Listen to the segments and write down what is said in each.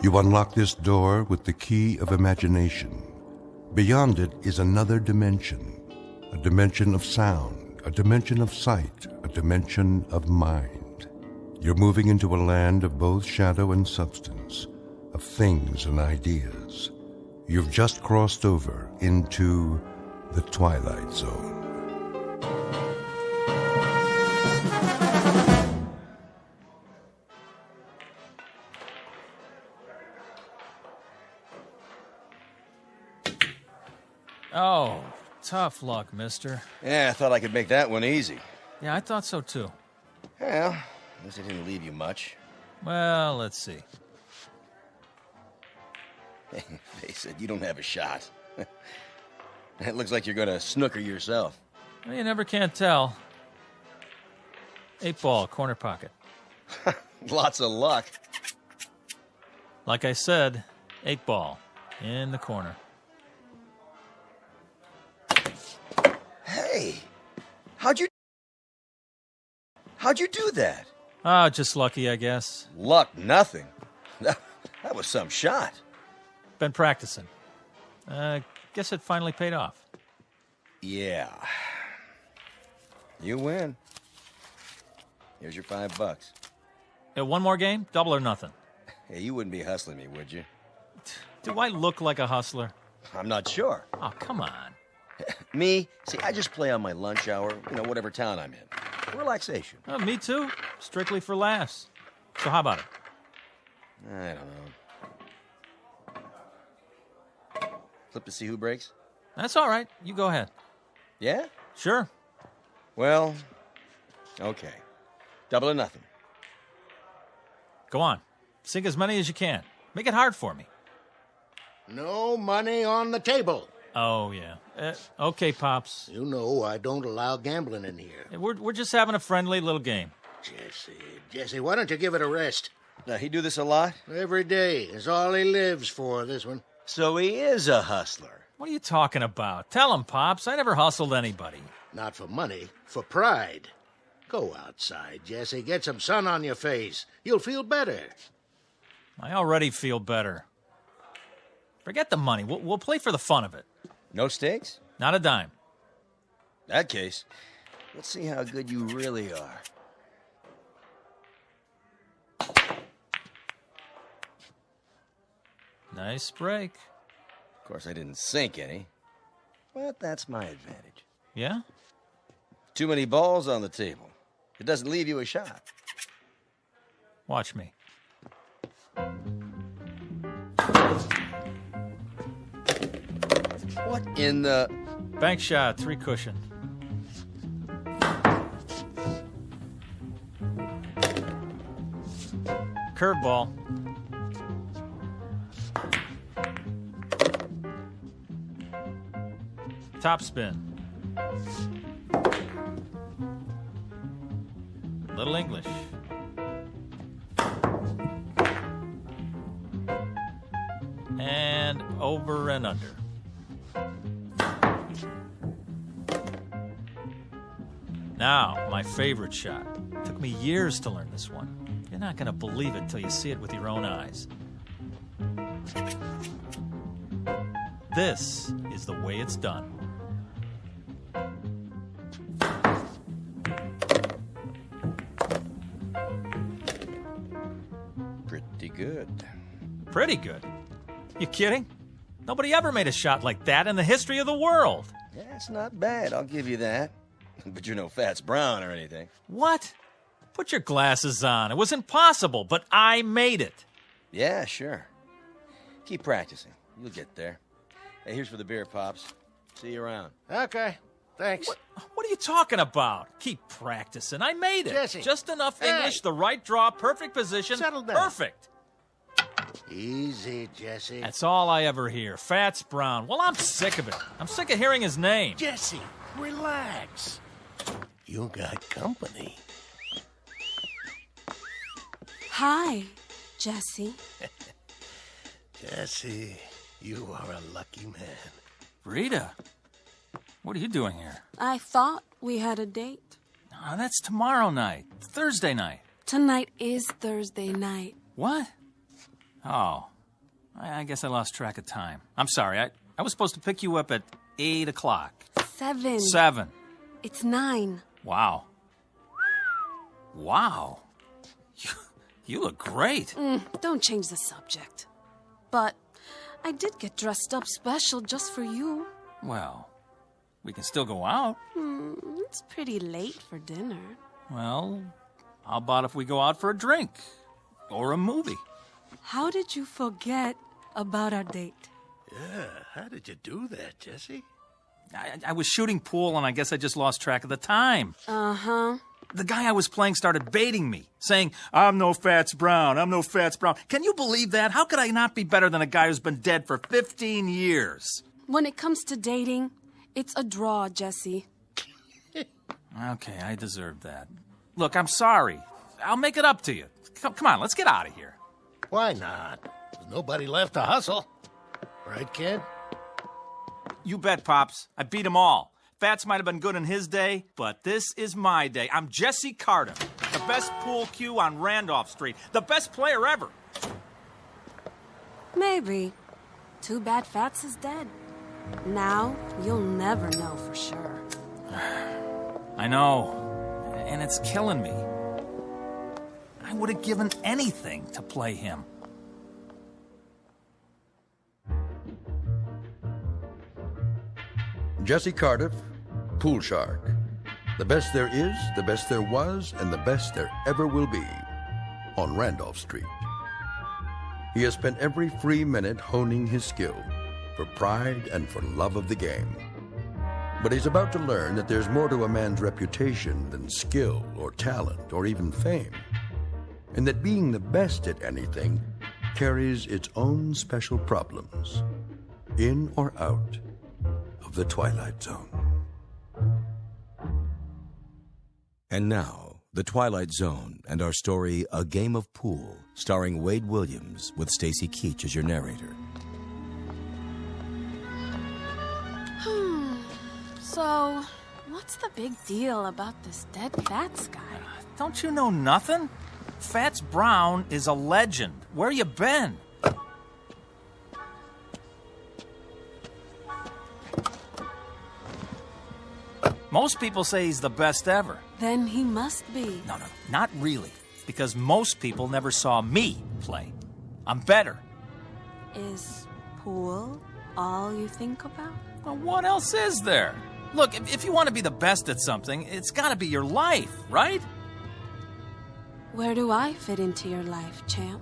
You unlock this door with the key of imagination. Beyond it is another dimension, a dimension of sound, a dimension of sight, a dimension of mind. You're moving into a land of both shadow and substance, of things and ideas. You've just crossed over into the Twilight Zone. Oh, tough luck, mister. Yeah, I thought I could make that one easy. Yeah, I thought so too. Well, at least I didn't leave you much. Well, let's see. Face it, you don't have a shot. It looks like you're gonna snooker yourself. Well, you never can tell. 8-ball, corner pocket. Lots of luck. Like I said, 8-ball, in the corner. Hey, how'd you do that? Ah, just lucky, I guess. Luck, nothing. That was some shot. Been practicing. Guess it finally paid off. Yeah. You win. Here's your $5. One more game? Double or nothing? Hey, you wouldn't be hustling me, would you? Do I look like a hustler? I'm not sure. Oh, come on. Me? See, I just play on my lunch hour, whatever town I'm in. Relaxation. Me too. Strictly for laughs. So how about it? I don't know. Flip to see who breaks? That's all right. You go ahead. Yeah? Sure. Well, okay. Double or nothing. Go on. Sink as many as you can. Make it hard for me. No money on the table. Oh, yeah. Okay, Pops. You know I don't allow gambling in here. We're just having a friendly little game. Jesse, why don't you give it a rest? Now, he do this a lot? Every day is all he lives for, this one. So he is a hustler. What are you talking about? Tell him, Pops. I never hustled anybody. Not for money, for pride. Go outside, Jesse. Get some sun on your face. You'll feel better. I already feel better. Forget the money. We'll play for the fun of it. No stakes? Not a dime. In that case, let's see how good you really are. Nice break. Of course, I didn't sink any, but that's my advantage. Yeah? Too many balls on the table. It doesn't leave you a shot. Watch me. What in the... Bank shot, 3 cushion. Curveball. Top spin. Little English. And over and under. Now, my favorite shot. Took me years to learn this one. You're not going to believe it till you see it with your own eyes. This is the way it's done. Pretty good. Pretty good. You kidding? Nobody ever made a shot like that in the history of the world. Yeah, it's not bad, I'll give you that. But you're no Fats Brown or anything. What? Put your glasses on. It was impossible, but I made it. Yeah, sure. Keep practicing. You'll get there. Hey, here's for the beer, Pops. See you around. Okay, thanks. What are you talking about? Keep practicing. I made it. Jesse. Just enough Hey. English, the right draw, perfect position. Settle down. Perfect. Easy, Jesse. That's all I ever hear. Fats Brown. Well, I'm sick of it. I'm sick of hearing his name. Jesse, relax. You got company. Hi, Jesse. Jesse, you are a lucky man. Rita, what are you doing here? I thought we had a date. Oh, that's tomorrow night. Thursday night. Tonight is Thursday night. What? Oh, I guess I lost track of time. I'm sorry. I was supposed to pick you up at 8 o'clock. 7. 7. It's 9. Wow. Wow. You look great. Don't change the subject. But I did get dressed up special just for you. Well, we can still go out. It's pretty late for dinner. Well, how about if we go out for a drink? Or a movie? How did you forget about our date? Yeah, how did you do that, Jesse? I was shooting pool, and I guess I just lost track of the time. Uh-huh. The guy I was playing started baiting me, saying, I'm no Fats Brown, I'm no Fats Brown. Can you believe that? How could I not be better than a guy who's been dead for 15 years? When it comes to dating, it's a draw, Jesse. Okay, I deserved that. Look, I'm sorry. I'll make it up to you. Come on, let's get out of here. Why not? There's nobody left to hustle. Right, kid? You bet, Pops. I beat them all. Fats might have been good in his day, but this is my day. I'm Jesse Carter, the best pool cue on Randolph Street, the best player ever. Maybe. Too bad Fats is dead. Now, you'll never know for sure. I know, and it's killing me. I would have given anything to play him. Jesse Cardiff, Pool Shark. The best there is, the best there was, and the best there ever will be on Randolph Street. He has spent every free minute honing his skill for pride and for love of the game. But he's about to learn that there's more to a man's reputation than skill or talent or even fame, and that being the best at anything carries its own special problems, in or out of the Twilight Zone. And now, The Twilight Zone and our story, A Game of Pool, starring Wade Williams with Stacy Keach as your narrator. So, what's the big deal about this dead Fats guy? Don't you know nothing? Fats Brown is a legend. Where you been? Most people say he's the best ever. Then he must be. No, not really. Because most people never saw me play. I'm better. Is pool all you think about? Well, what else is there? Look, if you want to be the best at something, it's got to be your life, right? Where do I fit into your life, champ?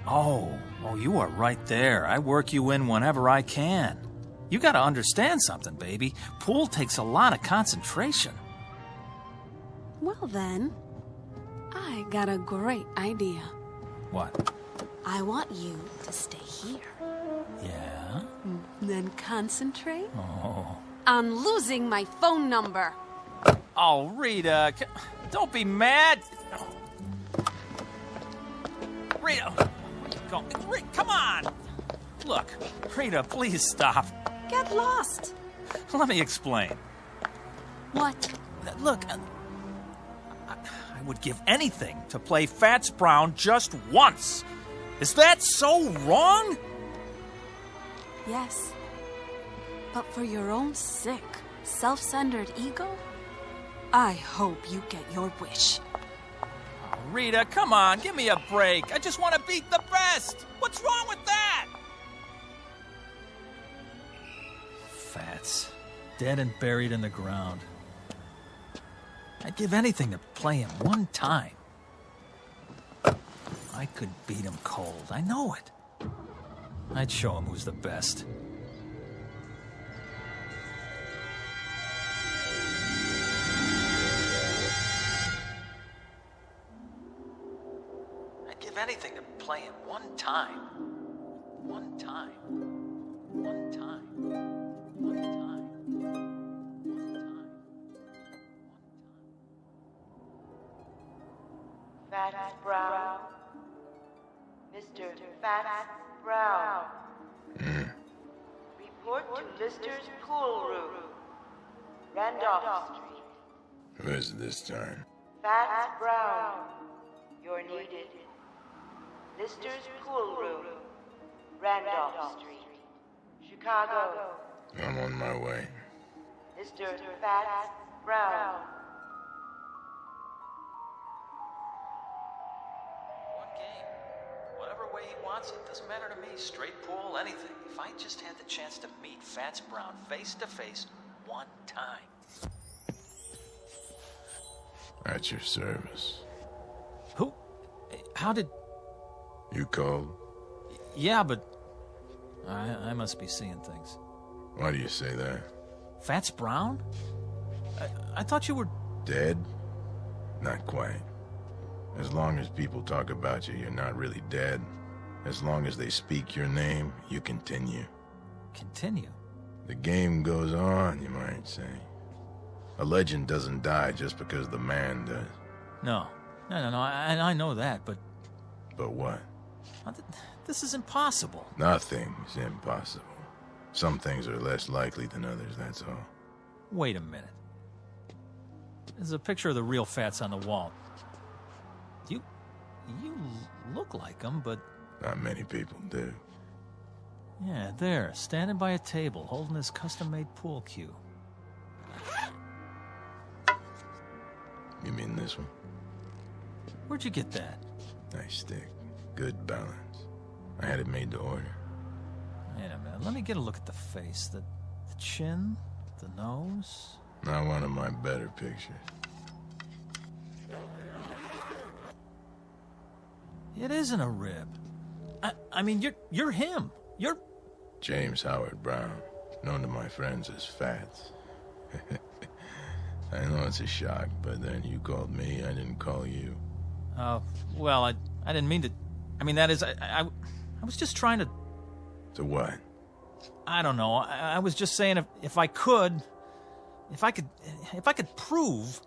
Oh, you are right there. I work you in whenever I can. You got to understand something, baby. Pool takes a lot of concentration. Well then, I got a great idea. What? I want you to stay here. Yeah? Then concentrate Oh. on losing my phone number. Oh, Rita, don't be mad. Rita, where you going? Rita, come on. Look, Rita, please stop. Get lost. Let me explain. What? Look, I would give anything to play Fats Brown just once. Is that so wrong? Yes. But for your own sick, self-centered ego, I hope you get your wish. Oh, Rita, come on, give me a break. I just want to beat the best. What's wrong with that? Fats, dead and buried in the ground. I'd give anything to play him one time. I could beat him cold, I know it. I'd show him who's the best. I'd give anything to play him one time. One time. One time. One time. One time. Fats Brown. Mr. Fats Brown. Report to Lister's pool room. Randolph Street. Who is it this time? Fats Brown. You're needed. Lister's pool room. Randolph Street, Chicago. I'm on my way. Mr. Fats Brown. One game. Whatever way he wants it. Doesn't matter to me. Straight pool, anything. If I just had the chance to meet Fats Brown face to face one time. At your service. Who? How did... You called? Yeah, but... I must be seeing things. Why do you say that? Fats Brown? I thought you were... Dead? Not quite. As long as people talk about you, you're not really dead. As long as they speak your name, you continue. Continue? The game goes on, you might say. A legend doesn't die just because the man does. No. I know that, but... But what? This is impossible. Nothing's impossible. Some things are less likely than others, that's all. Wait a minute. There's a picture of the real Fats on the wall. You look like him, but... Not many people do. Yeah, there, standing by a table, holding his custom-made pool cue. You mean this one? Where'd you get that? Nice stick. Good balance. I had it made to order. Wait a minute, let me get a look at the face. The chin, the nose... Not one of my better pictures. It isn't a rib. I mean, you're him. You're... James Howard Brown, known to my friends as Fats. I know it's a shock, but then you called me, I didn't call you. Well, I didn't mean to... I mean, that is, I was just trying to... To what? I don't know. I was just saying if I could prove...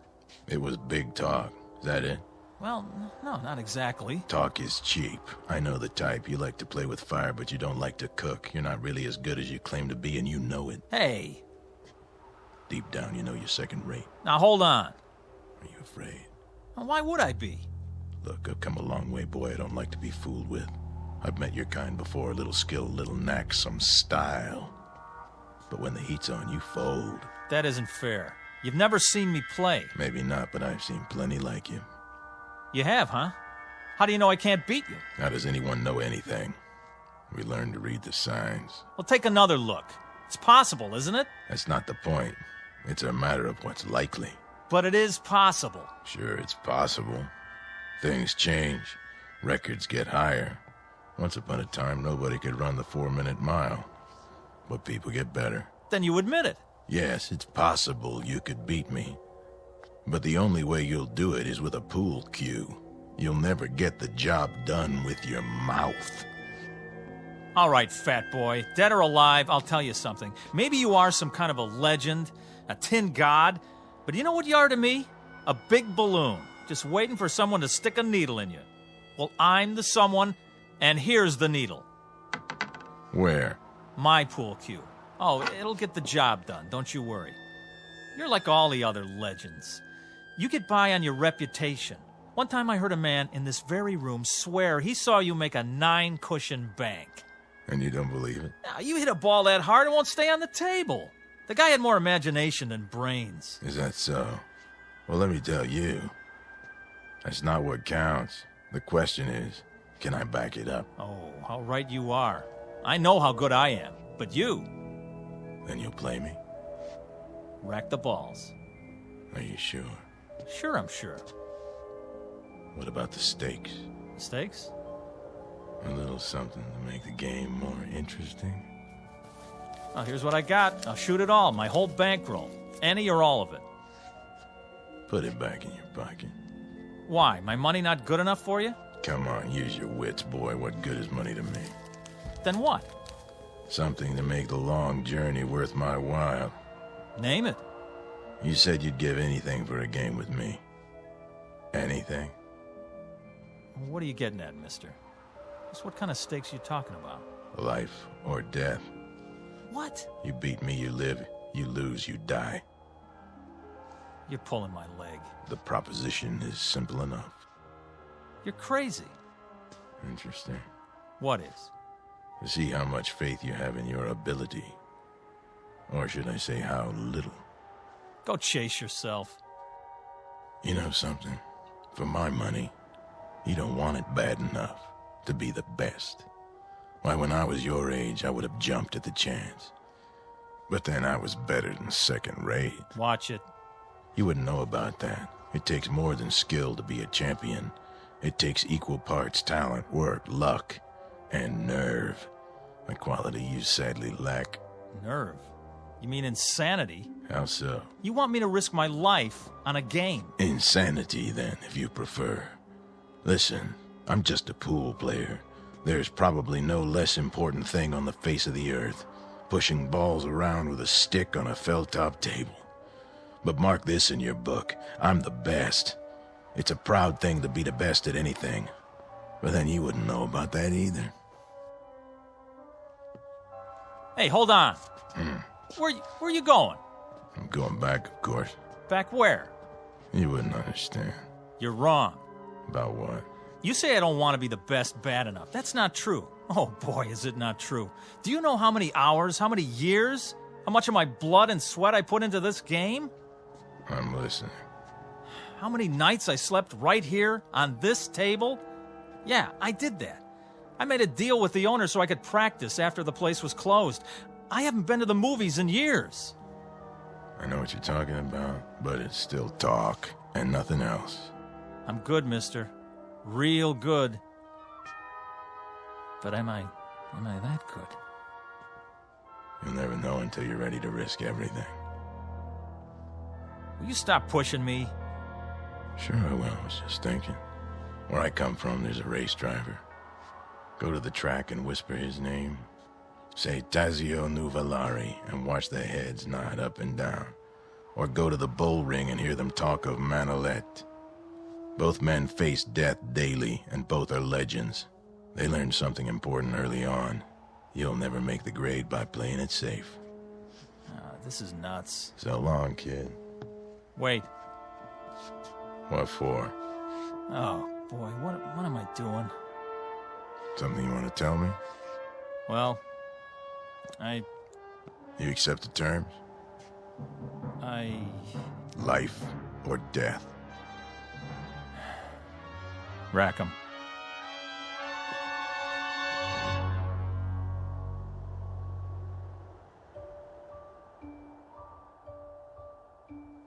It was big talk. Is that it? Well, no, not exactly. Talk is cheap. I know the type. You like to play with fire, but you don't like to cook. You're not really as good as you claim to be, and you know it. Hey. Deep down, you know you're second rate. Now, hold on. Are you afraid? Well, why would I be? Look, I've come a long way, boy. I don't like to be fooled with. I've met your kind before. A little skill, a little knack, some style. But when the heat's on, you fold. That isn't fair. You've never seen me play. Maybe not, but I've seen plenty like you. You have, huh? How do you know I can't beat you? How does anyone know anything? We learn to read the signs. Well, take another look. It's possible, isn't it? That's not the point. It's a matter of what's likely. But it is possible. Sure, it's possible. Things change. Records get higher. Once upon a time, nobody could run the 4-minute mile. But people get better. Then you admit it. Yes, it's possible you could beat me. But the only way you'll do it is with a pool cue. You'll never get the job done with your mouth. All right, fat boy. Dead or alive, I'll tell you something. Maybe you are some kind of a legend, a tin god, but you know what you are to me? A big balloon, just waiting for someone to stick a needle in you. Well, I'm the someone, and here's the needle. Where? My pool cue. Oh, it'll get the job done, don't you worry. You're like all the other legends. You get by on your reputation. One time I heard a man in this very room swear he saw you make a 9-cushion bank. And you don't believe it? Now, you hit a ball that hard, it won't stay on the table. The guy had more imagination than brains. Is that so? Well, let me tell you. That's not what counts. The question is, can I back it up? Oh, how right you are. I know how good I am, but you... Then you'll play me? Rack the balls. Are you sure? Sure, I'm sure. What about the stakes? Stakes? A little something to make the game more interesting? Oh, here's what I got. I'll shoot it all, my whole bankroll. Any or all of it. Put it back in your pocket. Why? My money not good enough for you? Come on, use your wits, boy. What good is money to me? Then what? Something to make the long journey worth my while. Name it. You said you'd give anything for a game with me. Anything? What are you getting at, mister? Just what kind of stakes you talking about? Life or death. What? You beat me, you live. You lose, you die. You're pulling my leg. The proposition is simple enough. You're crazy. Interesting. What is? to see how much faith you have in your ability. Or should I say how little? Go chase yourself. You know something? For my money, you don't want it bad enough to be the best. Why, when I was your age, I would have jumped at the chance. But then I was better than second rate. Watch it. You wouldn't know about that. It takes more than skill to be a champion. It takes equal parts talent, work, luck, and nerve. A quality you sadly lack. Nerve? You mean insanity? How so? You want me to risk my life on a game? Insanity, then, if you prefer. Listen, I'm just a pool player. There's probably no less important thing on the face of the earth. Pushing balls around with a stick on a felt-top table. But mark this in your book. I'm the best. It's a proud thing to be the best at anything. But then you wouldn't know about that either. Hey, hold on. Where you going? I'm going back, of course. Back where? You wouldn't understand. You're wrong. About what? You say I don't want to be the best bad enough. That's not true. Oh boy, is it not true. Do you know how many hours, how many years, how much of my blood and sweat I put into this game? I'm listening. How many nights I slept right here on this table? Yeah, I did that. I made a deal with the owner so I could practice after the place was closed. I haven't been to the movies in years. I know what you're talking about, but it's still talk and nothing else. I'm good, mister. Real good. But am I that good? You'll never know until you're ready to risk everything. Will you stop pushing me? Sure I will, I was just thinking. Where I come from, there's a race driver. Go to the track and whisper his name. Say Tazio Nuvolari and watch their heads nod up and down. Or go to the bull ring and hear them talk of Manolete. Both men face death daily, and both are legends. They learned something important early on. You'll never make the grade by playing it safe. This is nuts. So long, kid. Wait. What for? Oh, boy, what am I doing? Something you want to tell me? Well, You accept the terms? Life or death? Rack 'em.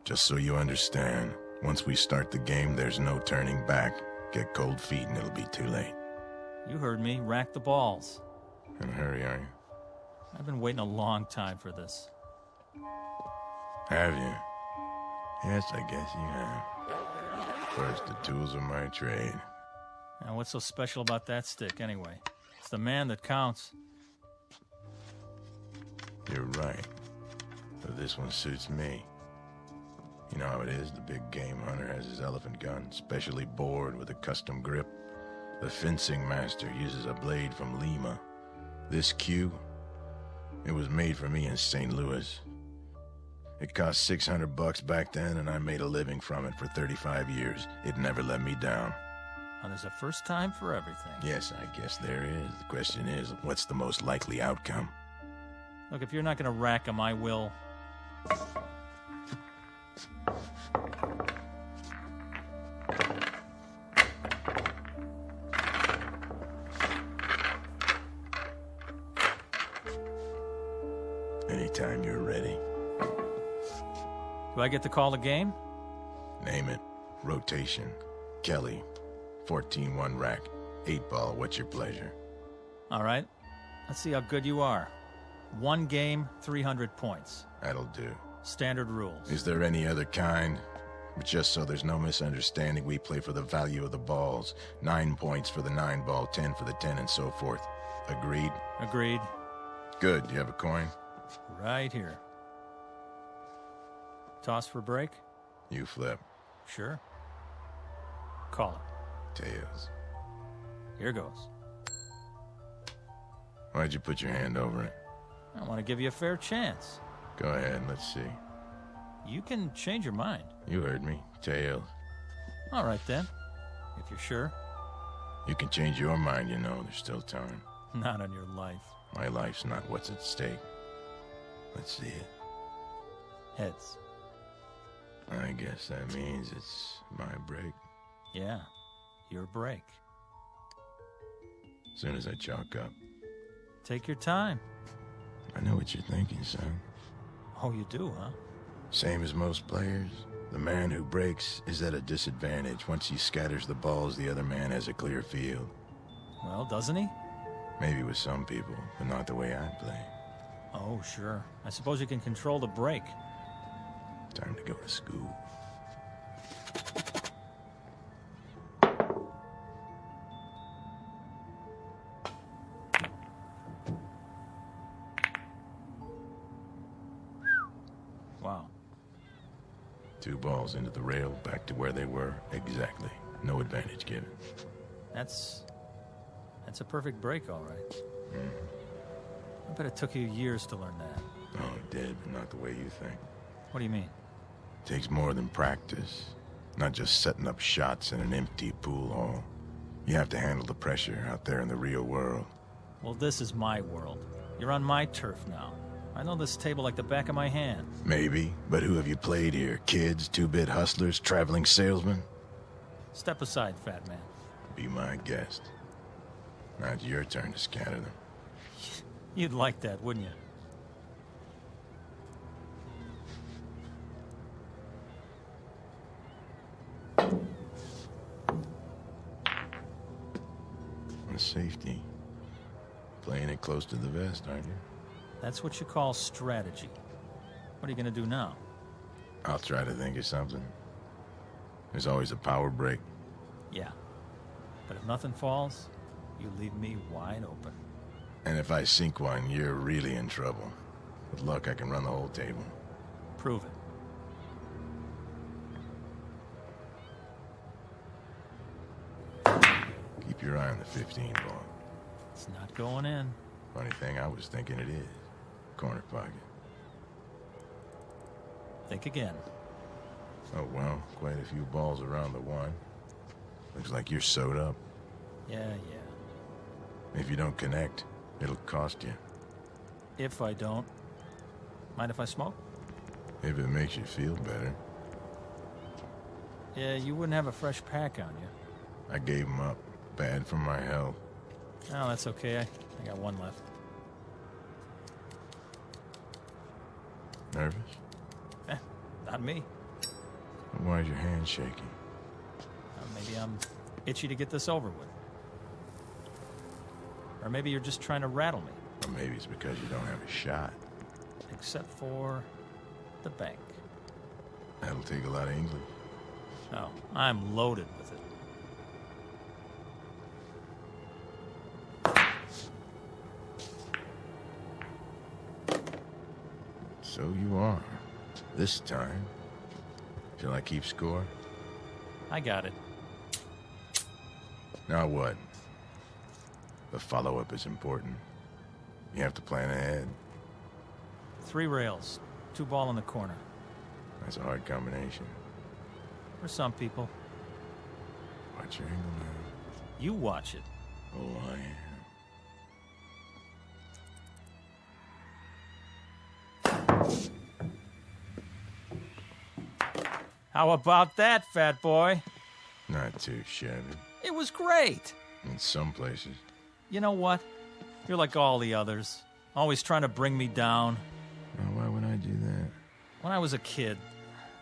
Just so you understand, once we start the game, there's no turning back. Get cold feet and it'll be too late. You heard me. Rack the balls. In a hurry, are you? I've been waiting a long time for this. Have you? Yes, I guess you have. First, the tools of my trade. Now, what's so special about that stick, anyway? It's the man that counts. You're right. But this one suits me. You know how it is, the big game hunter has his elephant gun, specially bored with a custom grip. The fencing master uses a blade from Lima. This cue, it was made for me in St. Louis. It cost $600 back then, and I made a living from it for 35 years. It never let me down. Well, there's a first time for everything. Yes, I guess there is. The question is, what's the most likely outcome? Look, if you're not going to rack 'em, I will. Anytime you're ready. Do I get to call the game? Name it. Rotation. Kelly. 14-1 rack. 8-ball. What's your pleasure? All right. Let's see how good you are. 1 game, 300 points. That'll do. Standard rules. Is there any other kind? But just so there's no misunderstanding, we play for the value of the balls. 9 points for the 9-ball, 10 for the 10, and so forth. Agreed? Agreed. Good. Do you have a coin? Right here. Toss for break? You flip. Sure. Call it. Tails. Here goes. Why'd you put your hand over it? I want to give you a fair chance. Go ahead, let's see. You can change your mind. You heard me. Tails. All right, then. If you're sure. You can change your mind, you know. There's still time. Not on your life. My life's not what's at stake. Let's see it. Heads. I guess that means it's my break. Yeah, your break. As soon as I chalk up. Take your time. I know what you're thinking, son. Oh, you do, huh? Same as most players. The man who breaks is at a disadvantage. Once he scatters the balls, the other man has a clear field. Well, doesn't he? Maybe with some people, but not the way I play. Oh, sure. I suppose you can control the break. Time to go to school. Wow. 2 balls into the rail, back to where they were. Exactly. No advantage given. That's a perfect break, all right. I bet it took you years to learn that. Oh, it did, but not the way you think. What do you mean? Takes more than practice. Not just setting up shots in an empty pool hall. You have to handle the pressure out there in the real world. Well, this is my world. You're on my turf now. I know this table like the back of my hand. Maybe, but who have you played here? Kids, 2-bit hustlers, traveling salesmen? Step aside, fat man. Be my guest. Now it's your turn to scatter them. You'd like that, wouldn't you? On safety. Playing it close to the vest, aren't you? That's what you call strategy. What are you gonna do now? I'll try to think of something. There's always a power break. Yeah. But if nothing falls, you leave me wide open. And if I sink one, you're really in trouble. With luck, I can run the whole table. Prove it. Keep your eye on the 15 ball. It's not going in. Funny thing, I was thinking it is. Corner pocket. Think again. Oh, well, quite a few balls around the 1. Looks like you're sewed up. Yeah. If you don't connect, it'll cost you. If I don't. Mind if I smoke? If it makes you feel better. Yeah, you wouldn't have a fresh pack on you. I gave them up. Bad for my health. Oh, that's okay. I got 1 left. Nervous? Not me. Why is your hand shaking? Maybe I'm itchy to get this over with. Or maybe you're just trying to rattle me. Or maybe it's because you don't have a shot. Except for the bank. That'll take a lot of English. No, I'm loaded with it. So you are. This time. Shall I keep score? I got it. Now what? The follow-up is important. You have to plan ahead. 3 rails, 2 ball in the corner. That's a hard combination. For some people. Watch your angle now. You watch it. Oh, I am. How about that, fat boy? Not too shabby. It was great. In some places. You know what? You're like all the others. Always trying to bring me down. Well, why would I do that? When I was a kid,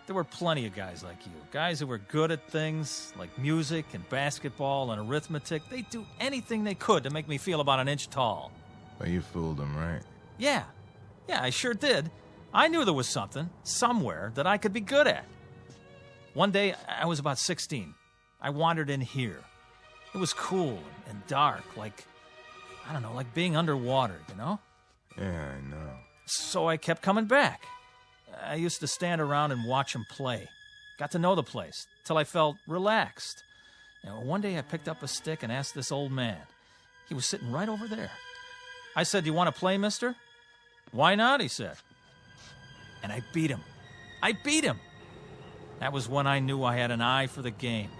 there were plenty of guys like you. Guys who were good at things like music and basketball and arithmetic. They'd do anything they could to make me feel about an inch tall. Well, you fooled them, right? Yeah, I sure did. I knew there was something, somewhere, that I could be good at. One day, I was about 16. I wandered in here. It was cool and dark, like being underwater, you know? Yeah, I know. So I kept coming back. I used to stand around and watch them play. Got to know the place, till I felt relaxed. One day I picked up a stick and asked this old man. He was sitting right over there. I said, "Do you want to play, mister?" "Why not?" he said. And I beat him. That was when I knew I had an eye for the game.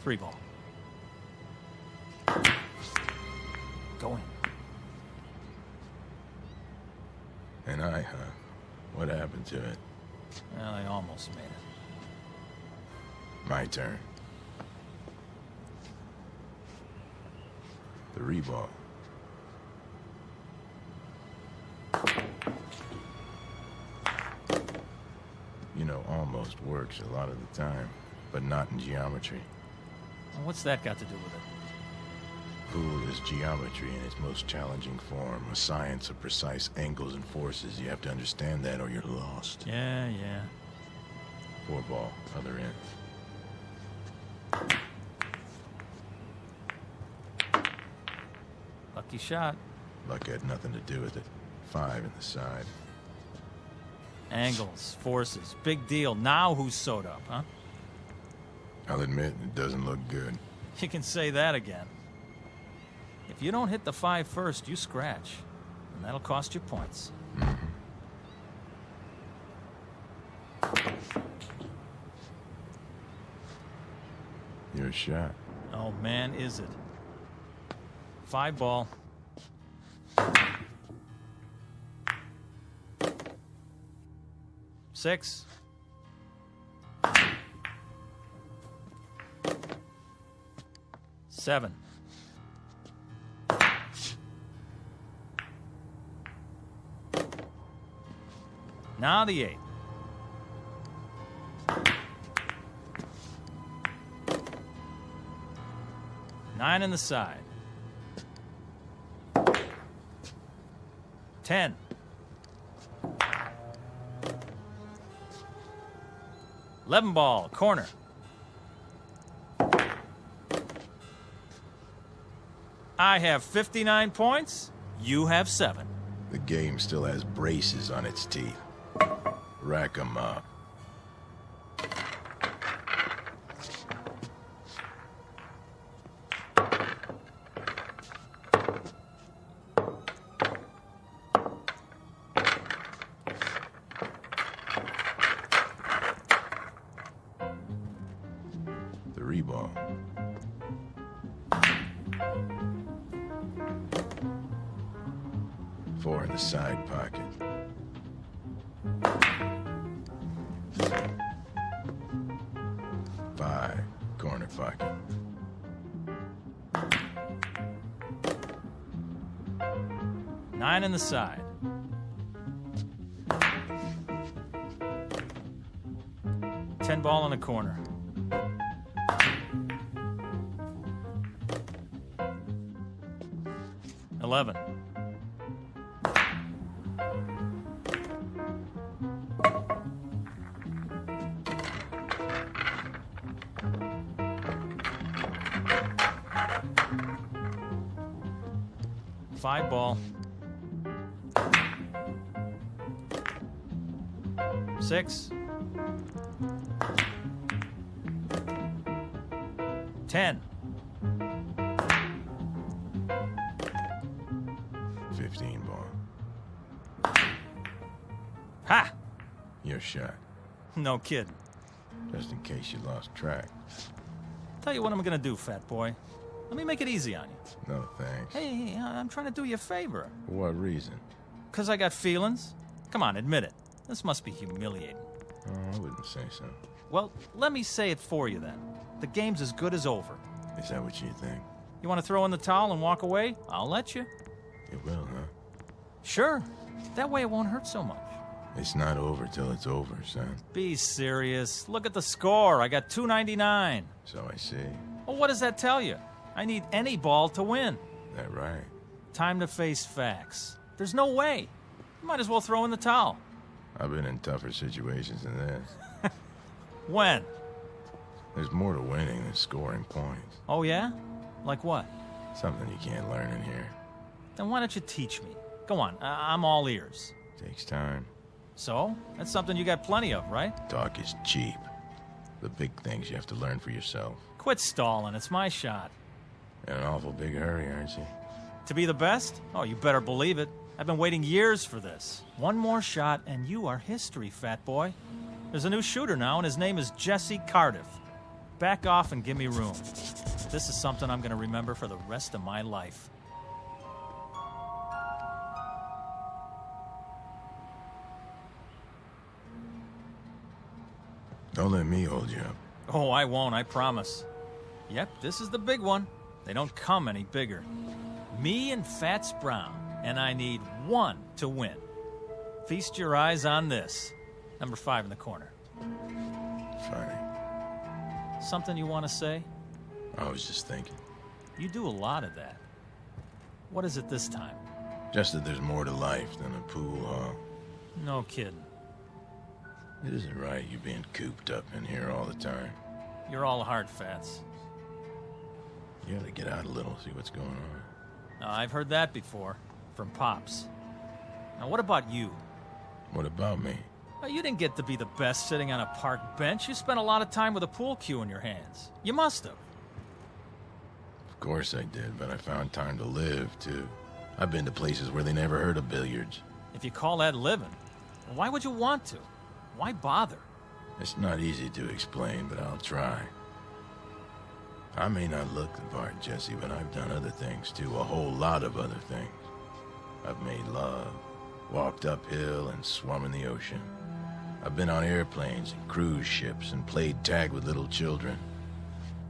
3 ball. Go in. An eye, huh? What happened to it? Well, I almost made it. My turn. The reball. You know, almost works a lot of the time, but not in geometry. Well, what's that got to do with it? Pool is geometry in its most challenging form, a science of precise angles and forces. You have to understand that or you're lost. Yeah. 4 ball, other end. Lucky shot. Luck had nothing to do with it. 5 in the side. Angles, forces, big deal. Now who's sewed up, huh? I'll admit, it doesn't look good. You can say that again. If you don't hit the 5 first, you scratch. And that'll cost you points. Your shot. Oh, man, is it. 5 ball. Six. Seven. Now the 8. Nine in the side. 10. Eleven ball, corner. I have 59 points. You have 7. The game still has braces on its teeth. Rack 'em up. The reball. Four in the side pocket. Five, corner pocket. Nine in the side. 10 ball in the corner. $11. Five ball. 6. 10. 15 ball. Ha! Your shot. No kidding. Just in case you lost track. Tell you what I'm gonna do, fat boy. Let me make it easy on you. No thanks. Hey, I'm trying to do you a favor. For what reason? 'Cause I got feelings. Come on, admit it. This must be humiliating. Oh, I wouldn't say so. Well, let me say it for you then. The game's as good as over. Is that what you think? You want to throw in the towel and walk away? I'll let you. It will, huh? Sure. That way it won't hurt so much. It's not over till it's over, son. Be serious. Look at the score. I got 299. So I see. Well, what does that tell you? I need any ball to win. That right? Time to face facts. There's no way. You might as well throw in the towel. I've been in tougher situations than this. When? There's more to winning than scoring points. Oh, yeah? Like what? Something you can't learn in here. Then why don't you teach me? Go on. I'm all ears. Takes time. So? That's something you got plenty of, right? Talk is cheap. The big things you have to learn for yourself. Quit stalling. It's my shot. In an awful big hurry, aren't you? To be the best? Oh, you better believe it. I've been waiting years for this. One more shot, and you are history, fat boy. There's a new shooter now, and his name is Jesse Cardiff. Back off and give me room. This is something I'm going to remember for the rest of my life. Don't let me hold you up. Oh, I won't, I promise. Yep, this is the big one. They don't come any bigger. Me and Fats Brown, and I need one to win. Feast your eyes on this. Number 5 in the corner. Funny. Something you want to say? I was just thinking. You do a lot of that. What is it this time? Just that there's more to life than a pool hall. No kidding. It isn't right you being cooped up in here all the time. You're all hard, Fats. You gotta get out a little, see what's going on. Now, I've heard that before. From Pops. Now, what about you? What about me? Well, you didn't get to be the best sitting on a park bench. You spent a lot of time with a pool cue in your hands. You must have. Of course I did, but I found time to live, too. I've been to places where they never heard of billiards. If you call that living, why would you want to? Why bother? It's not easy to explain, but I'll try. I may not look the part, Jesse, but I've done other things, too. A whole lot of other things. I've made love, walked uphill, and swum in the ocean. I've been on airplanes and cruise ships and played tag with little children.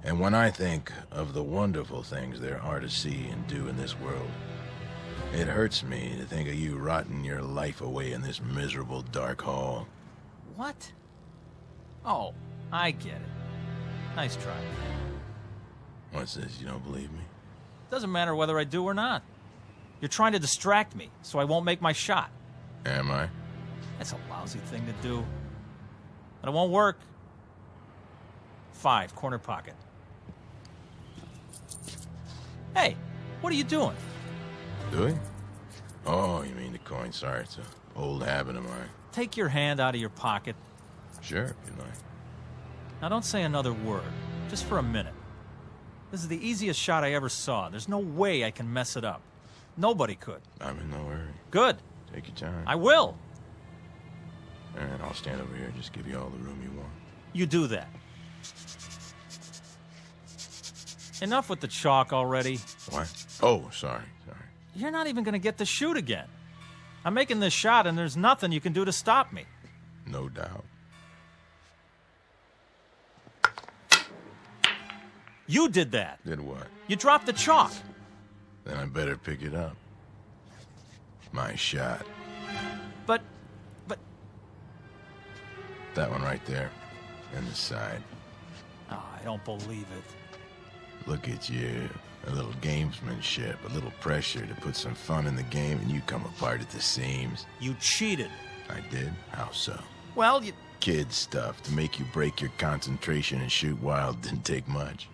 And when I think of the wonderful things there are to see and do in this world, it hurts me to think of you rotting your life away in this miserable dark hall. What? Oh, I get it. Nice try. What's this, you don't believe me? Doesn't matter whether I do or not. You're trying to distract me, so I won't make my shot. Am I? That's a lousy thing to do. But it won't work. 5, corner pocket. Hey, what are you doing? Do we? Oh, you mean the coin. Sorry, it's an old habit of mine. Take your hand out of your pocket. Sure, if you like. Now don't say another word, just for a minute. This is the easiest shot I ever saw. There's no way I can mess it up. Nobody could. I'm in no hurry. Good. Take your time. I will. All right, I'll stand over here. Just give you all the room you want. You do that. Enough with the chalk already. What? Oh, sorry. You're not even going to get to shoot again. I'm making this shot, and there's nothing you can do to stop me. No doubt. You did that. Did what? You dropped the chalk. Then I better pick it up. My shot. But... That one right there. And the side. Oh, I don't believe it. Look at you. A little gamesmanship, a little pressure to put some fun in the game, and you come apart at the seams. You cheated. I did? How so? Well, you... Kid stuff to make you break your concentration and shoot wild didn't take much.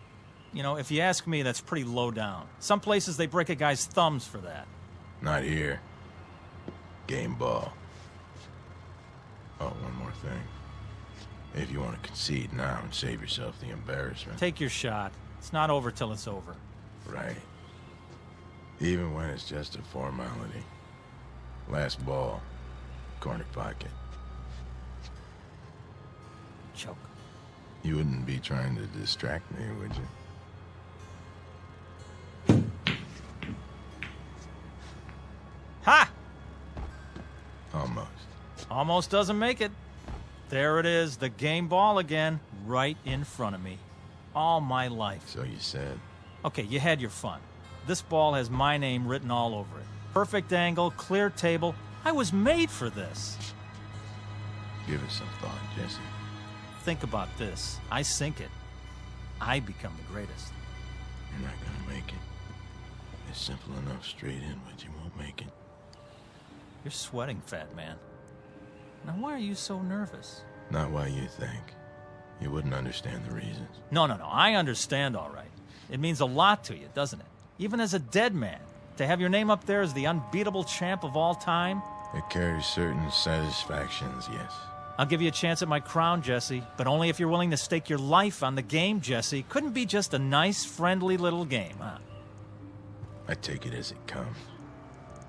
You know, if you ask me, that's pretty low down. Some places they break a guy's thumbs for that. Not here. Game ball. Oh, one more thing. If you want to concede now and save yourself the embarrassment. Take your shot. It's not over till it's over. Right. Even when it's just a formality. Last ball. Corner pocket. Choke. You wouldn't be trying to distract me, would you? Ha! Almost. Almost doesn't make it. There it is, the game ball again, right in front of me. All my life. So you said. Okay, you had your fun. This ball has my name written all over it. Perfect angle, clear table. I was made for this. Give it some thought, Jesse. Think about this. I sink it. I become the greatest. You're not gonna make it. It's simple enough straight in, but you won't make it. You're sweating, fat man. Now, why are you so nervous? Not why you think. You wouldn't understand the reasons. No. I understand all right. It means a lot to you, doesn't it? Even as a dead man. To have your name up there as the unbeatable champ of all time? It carries certain satisfactions, yes. I'll give you a chance at my crown, Jesse, but only if you're willing to stake your life on the game, Jesse. Couldn't be just a nice, friendly little game, huh? I take it as it comes.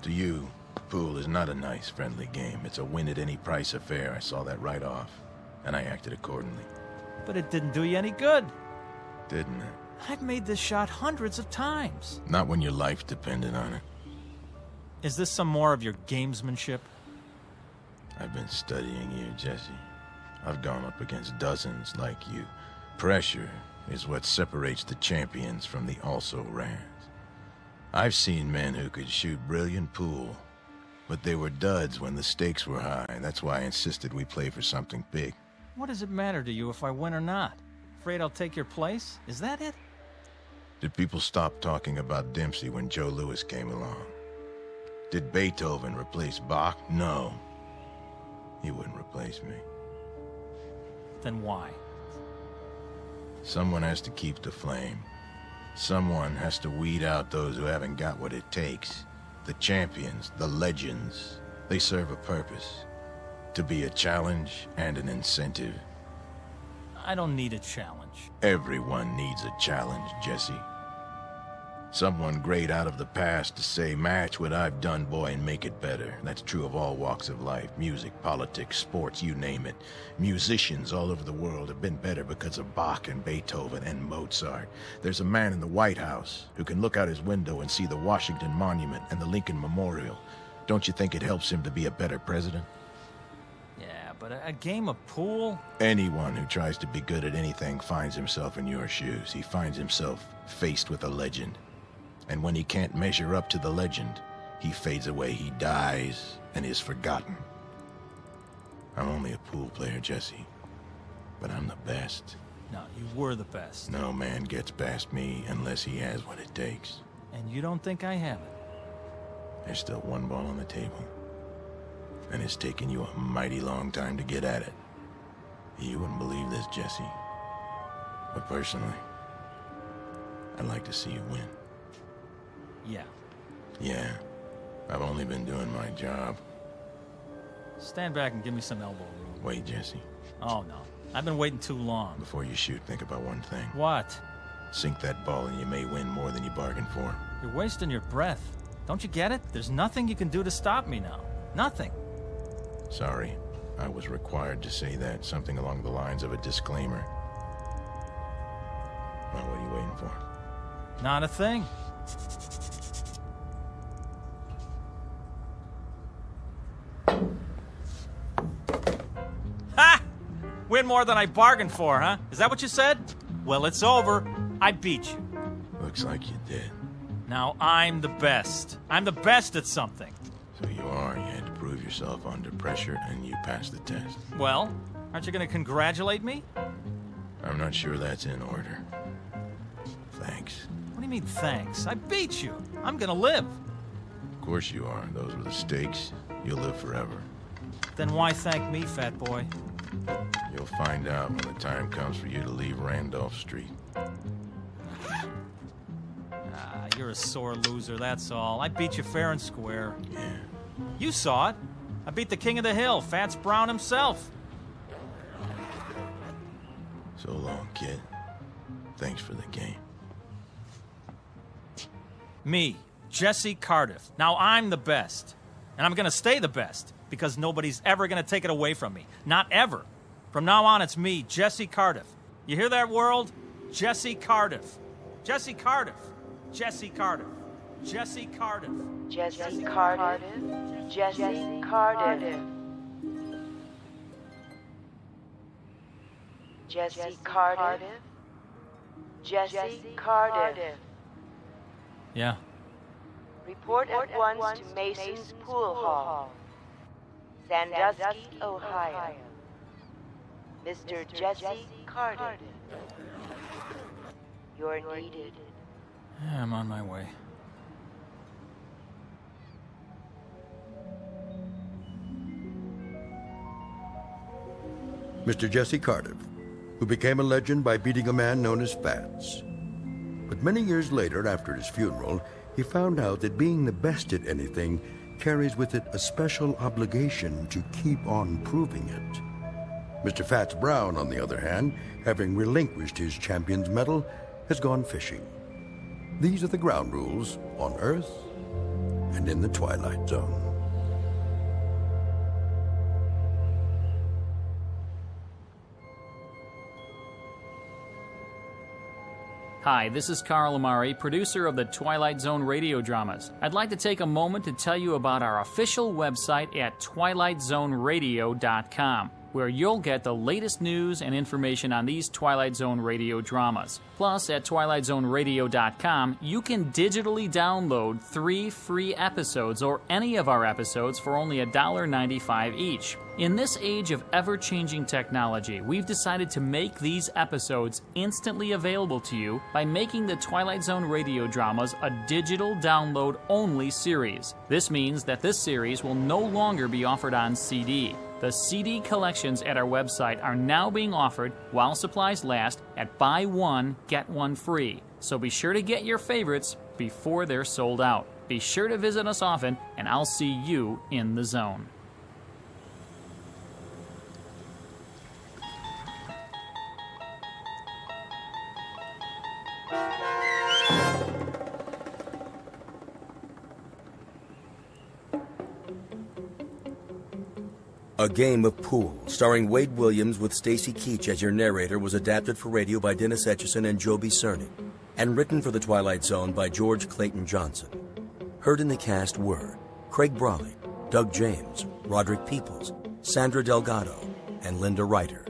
To you, pool is not a nice, friendly game. It's a win-at-any-price affair. I saw that right off, and I acted accordingly. But it didn't do you any good. Didn't it? I've made this shot hundreds of times. Not when your life depended on it. Is this some more of your gamesmanship? I've been studying you, Jesse. I've gone up against dozens like you. Pressure is what separates the champions from the also-rans. I've seen men who could shoot brilliant pool, but they were duds when the stakes were high. That's why I insisted we play for something big. What does it matter to you if I win or not? Afraid I'll take your place? Is that it? Did people stop talking about Dempsey when Joe Louis came along? Did Beethoven replace Bach? No. He wouldn't replace me. Then why? Someone has to keep the flame. Someone has to weed out those who haven't got what it takes. The champions, the legends, they serve a purpose. To be a challenge and an incentive. I don't need a challenge. Everyone needs a challenge, Jesse. Someone great out of the past to say, match what I've done, boy, and make it better. That's true of all walks of life. Music, politics, sports, you name it. Musicians all over the world have been better because of Bach and Beethoven and Mozart. There's a man in the White House who can look out his window and see the Washington Monument and the Lincoln Memorial. Don't you think it helps him to be a better president? Yeah, but a game of pool? Anyone who tries to be good at anything finds himself in your shoes. He finds himself faced with a legend. And when he can't measure up to the legend, he fades away, he dies, and is forgotten. I'm only a pool player, Jesse. But I'm the best. No, you were the best. No man gets past me unless he has what it takes. And you don't think I have it? There's still one ball on the table. And it's taken you a mighty long time to get at it. You wouldn't believe this, Jesse. But personally, I'd like to see you win. Yeah. Yeah. I've only been doing my job. Stand back and give me some elbow room. Wait, Jesse. Oh, no. I've been waiting too long. Before you shoot, think about one thing. What? Sink that ball and you may win more than you bargained for. You're wasting your breath. Don't you get it? There's nothing you can do to stop me now. Nothing. Sorry. I was required to say that. Something along the lines of a disclaimer. Well, what are you waiting for? Not a thing. Ha! Win more than I bargained for, huh? Is that what you said? Well, it's over. I beat you. Looks like you did. Now I'm the best. I'm the best at something. So you are. You had to prove yourself under pressure, and you passed the test. Well, aren't you going to congratulate me? I'm not sure that's in order. Thanks. What do you mean, thanks? I beat you. I'm going to live. Of course you are. Those were the stakes. You'll live forever. Then why thank me, fat boy? You'll find out when the time comes for you to leave Randolph Street. You're a sore loser, that's all. I beat you fair and square. Yeah. You saw it. I beat the king of the hill, Fats Brown himself. So long, kid. Thanks for the game. Me, Jesse Cardiff. Now I'm the best. And I'm gonna stay the best, because nobody's ever gonna take it away from me. Not ever. From now on, it's me, Jesse Cardiff. You hear that, world? Jesse Cardiff. Jesse Cardiff. Jesse Cardiff. Jesse Cardiff. Jesse Cardiff. Jesse Cardiff. Jesse Cardiff. Jesse Cardiff. Yeah. Report at once to Mason's Pool Hall, Sandusky, Ohio. Mr. Jesse Cardiff. You're needed. Yeah, I'm on my way. Mr. Jesse Cardiff, who became a legend by beating a man known as Fats. But many years later, after his funeral, he found out that being the best at anything carries with it a special obligation to keep on proving it. Mr. Fats Brown, on the other hand, having relinquished his champion's medal, has gone fishing. These are the ground rules on Earth and in the Twilight Zone. Hi, this is Carl Amari, producer of the Twilight Zone radio dramas. I'd like to take a moment to tell you about our official website at twilightzoneradio.com. where you'll get the latest news and information on these Twilight Zone radio dramas. Plus, at twilightzoneradio.com, you can digitally download 3 free episodes or any of our episodes for only $1.95 each. In this age of ever-changing technology, we've decided to make these episodes instantly available to you by making the Twilight Zone radio dramas a digital download-only series. This means that this series will no longer be offered on CD. The CD collections at our website are now being offered while supplies last at buy one, get one free. So be sure to get your favorites before they're sold out. Be sure to visit us often, and I'll see you in the zone. A Game of Pool, starring Wade Williams with Stacy Keach as your narrator, was adapted for radio by Dennis Etchison and Joby Cerny, and written for The Twilight Zone by George Clayton Johnson. Heard in the cast were Craig Brawley, Doug James, Roderick Peoples, Sandra Delgado, and Linda Ryder.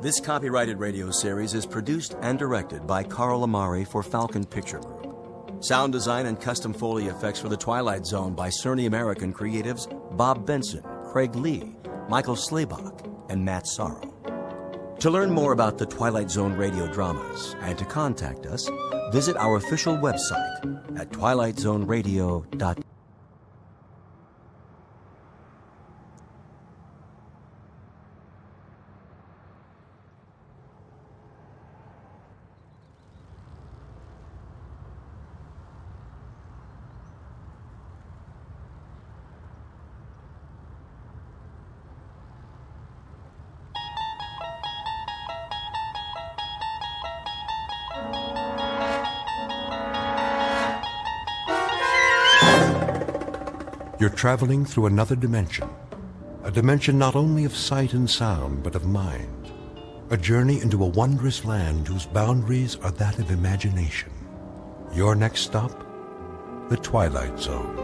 This copyrighted radio series is produced and directed by Carl Amari for Falcon Picture Group. Sound design and custom Foley effects for The Twilight Zone by Cerny American creatives Bob Benson, Craig Lee, Michael Slaybach, and Matt Sorrow. To learn more about the Twilight Zone radio dramas and to contact us, visit our official website at twilightzoneradio.com. You're traveling through another dimension, a dimension not only of sight and sound, but of mind, a journey into a wondrous land whose boundaries are that of imagination. Your next stop, the Twilight Zone.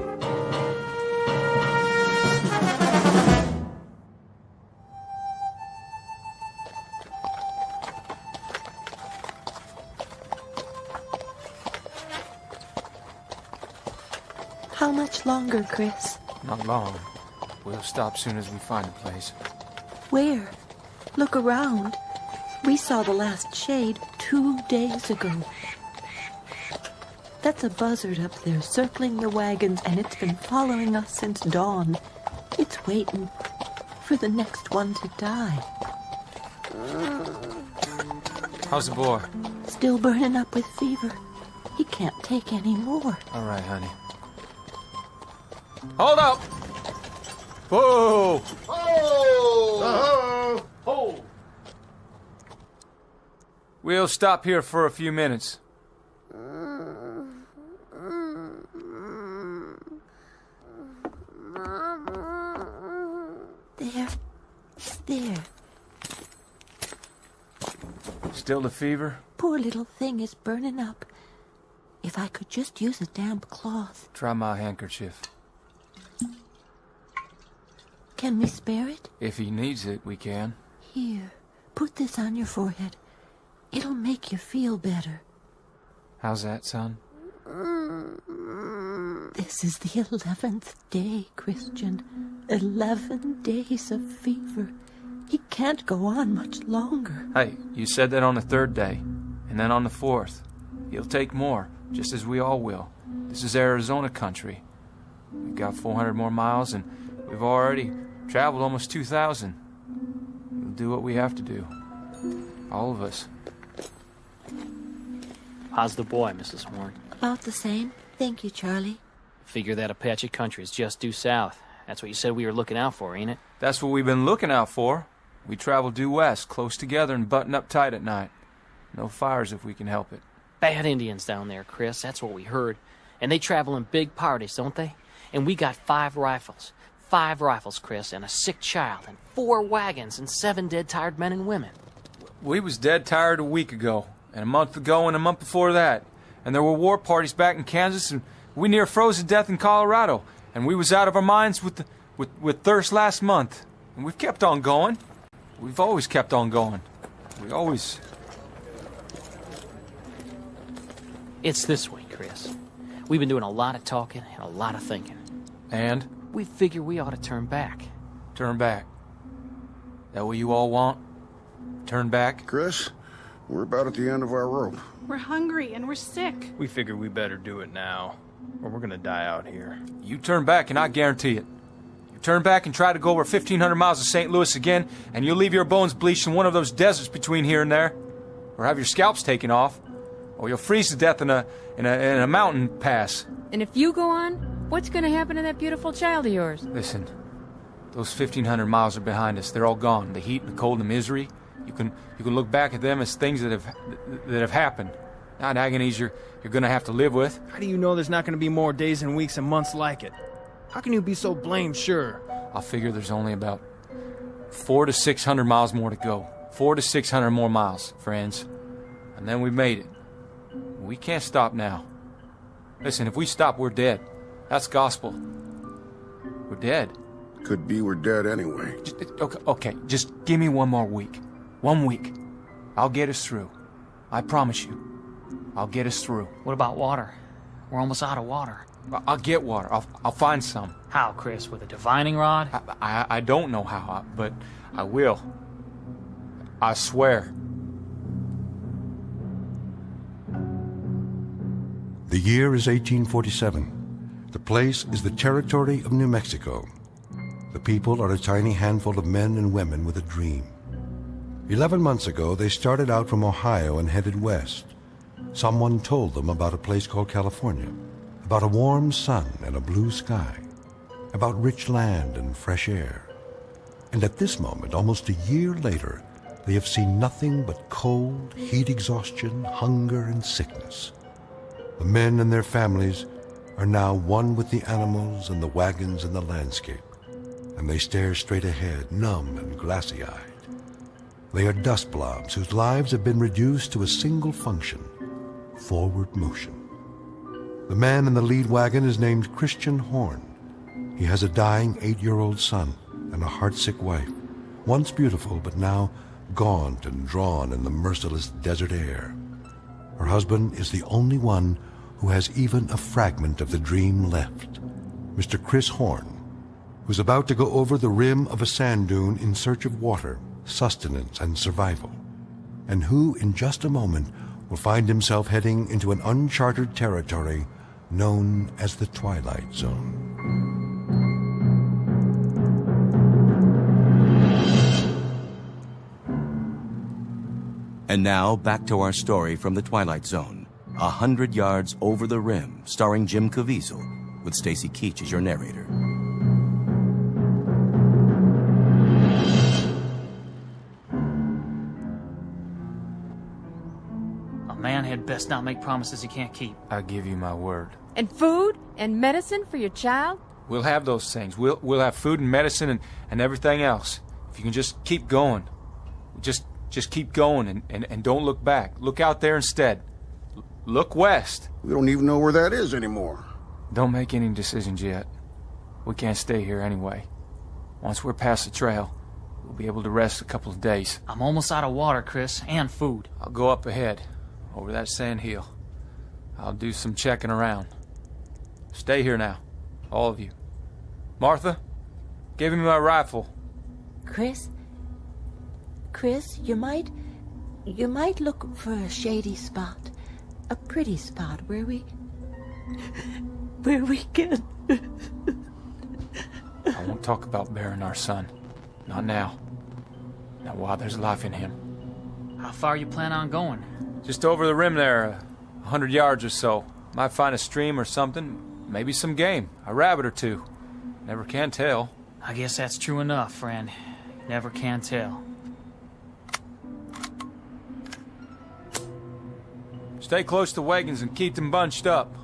How much longer, Chris? Not long. We'll stop soon as we find a place. Where? Look around. We saw the last shade 2 days ago. That's a buzzard up there circling the wagons, and it's been following us since dawn. It's waiting for the next one to die. How's the boy? Still burning up with fever. He can't take any more. All right, honey. Hold up! Whoa! Oh! Oh! We'll stop here for a few minutes. There. Still the fever? Poor little thing is burning up. If I could just use a damp cloth. Try my handkerchief. Can we spare it? If he needs it, we can. Here, put this on your forehead. It'll make you feel better. How's that, son? This is the 11th day, Christian. 11 days of fever. He can't go on much longer. Hey, you said that on the 3rd day, and then on the 4th. He'll take more, just as we all will. This is Arizona country. We've got 400 more miles, and we've already traveled almost 2,000. We'll do what we have to do. All of us. How's the boy, Mrs. Warren? About the same. Thank you, Charlie. Figure that Apache country is just due south. That's what you said we were looking out for, ain't it? That's what we've been looking out for. We travel due west, close together and button up tight at night. No fires if we can help it. Bad Indians down there, Chris. That's what we heard. And they travel in big parties, don't they? And we got 5 rifles. 5 rifles, Chris, and a sick child, and 4 wagons, and 7 dead, tired men and women. We was dead tired a week ago, and a month ago, and a month before that. And there were war parties back in Kansas, and we near froze to death in Colorado. And we was out of our minds with thirst last month. And we've kept on going. We've always kept on going. We always... It's this way, Chris. We've been doing a lot of talking and a lot of thinking. And? We figure we ought to turn back. Turn back? That what you all want? Turn back? Chris, we're about at the end of our rope. We're hungry and we're sick. We figure we better do it now, or we're gonna die out here. You turn back and I guarantee it. You turn back and try to go over 1,500 miles of St. Louis again, and you'll leave your bones bleached in one of those deserts between here and there. Or have your scalps taken off. Or you'll freeze to death in a mountain pass. And if you go on, what's gonna happen to that beautiful child of yours? Listen, those 1,500 miles are behind us. They're all gone. The heat, the cold, the misery. You can look back at them as things that have happened. Not agonies you're gonna have to live with. How do you know there's not gonna be more days and weeks and months like it? How can you be so blamed sure? I'll figure there's only about 400 to 600 miles more to go. 400 to 600 more miles, friends. And then we made it. We can't stop now. Listen, if we stop, we're dead. That's gospel. We're dead. Could be we're dead anyway. Okay, just give me one more week. 1 week. I'll get us through. I promise you. I'll get us through. What about water? We're almost out of water. I'll get water. I'll find some. How, Chris? With a divining rod? I don't know how, but I will. I swear. The year is 1847. The place is the territory of New Mexico. The people are a tiny handful of men and women with a dream. 11 months ago, they started out from Ohio and headed west. Someone told them about a place called California, about a warm sun and a blue sky, about rich land and fresh air. And at this moment, almost a year later, they have seen nothing but cold, heat exhaustion, hunger, and sickness. The men and their families are now one with the animals and the wagons and the landscape, and they stare straight ahead, numb and glassy-eyed. They are dust blobs whose lives have been reduced to a single function, forward motion. The man in the lead wagon is named Christian Horn. He has a dying 8-year-old son and a heartsick wife, once beautiful but now gaunt and drawn in the merciless desert air. Her husband is the only one who has even a fragment of the dream left, Mr. Chris Horn, who's about to go over the rim of a sand dune in search of water, sustenance, and survival, and who, in just a moment, will find himself heading into an uncharted territory known as the Twilight Zone. And now, back to our story from the Twilight Zone. 100 Yards Over the Rim, starring Jim Caviezel, with Stacy Keach as your narrator. A man had best not make promises he can't keep. I give you my word. And food and medicine for your child? We'll have those things. We'll have food and medicine and everything else. If you can just keep going. Just keep going and don't look back. Look out there instead. Look west. We don't even know where that is anymore. Don't make any decisions yet. We can't stay here anyway. Once we're past the trail, we'll be able to rest a couple of days. I'm almost out of water, Chris, and food. I'll go up ahead, over that sand hill. I'll do some checking around. Stay here now, all of you. Martha, give me my rifle. Chris, you might look for a shady spot, a pretty spot where we can. I won't talk about burying our son. Not now. Not while there's life in him. How far you plan on going? Just over the rim there, 100 yards or so. Might find a stream or something. Maybe some game, a rabbit or two. Never can tell. I guess that's true enough, friend. Never can tell. Stay close to wagons and keep them bunched up.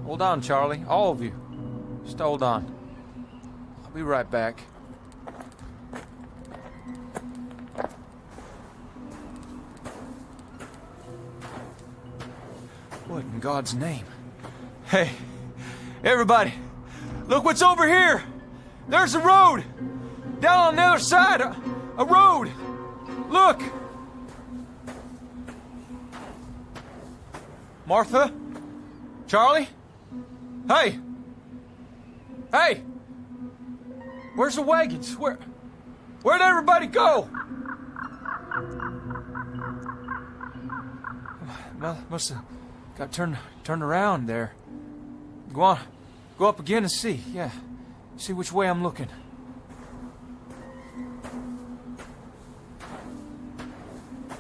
Hold on, Charlie, all of you. Just hold on. I'll be right back. What in God's name? Hey, everybody, look what's over here! There's the road! Down on the other side! A road! Look! Martha? Charlie? Hey! Hey! Where's the wagons? Where'd everybody go? Well, must have got turned around there. Go on. Go up again and see. Yeah. See which way I'm looking.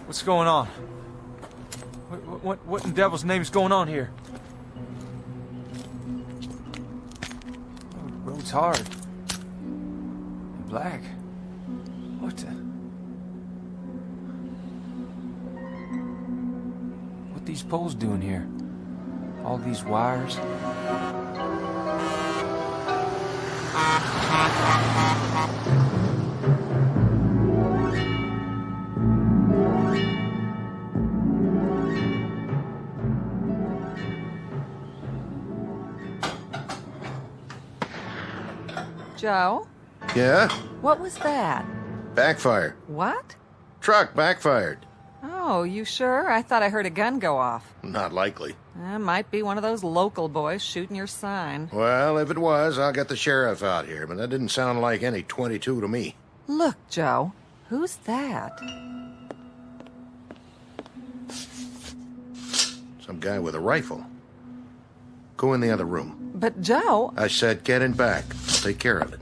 What's going on? What in devil's name is going on here? Oh, the road's hard. And black. What the? What these poles doing here? All these wires? Joe? Yeah? What was that? Backfire. What? Truck backfired. Oh, you sure? I thought I heard a gun go off. Not likely. Might be one of those local boys shooting your sign. Well, if it was, I'll get the sheriff out here, but that didn't sound like any 22 to me. Look, Joe. Who's that? Some guy with a rifle. Go in the other room. But, Joe... I said get in back. I'll take care of it.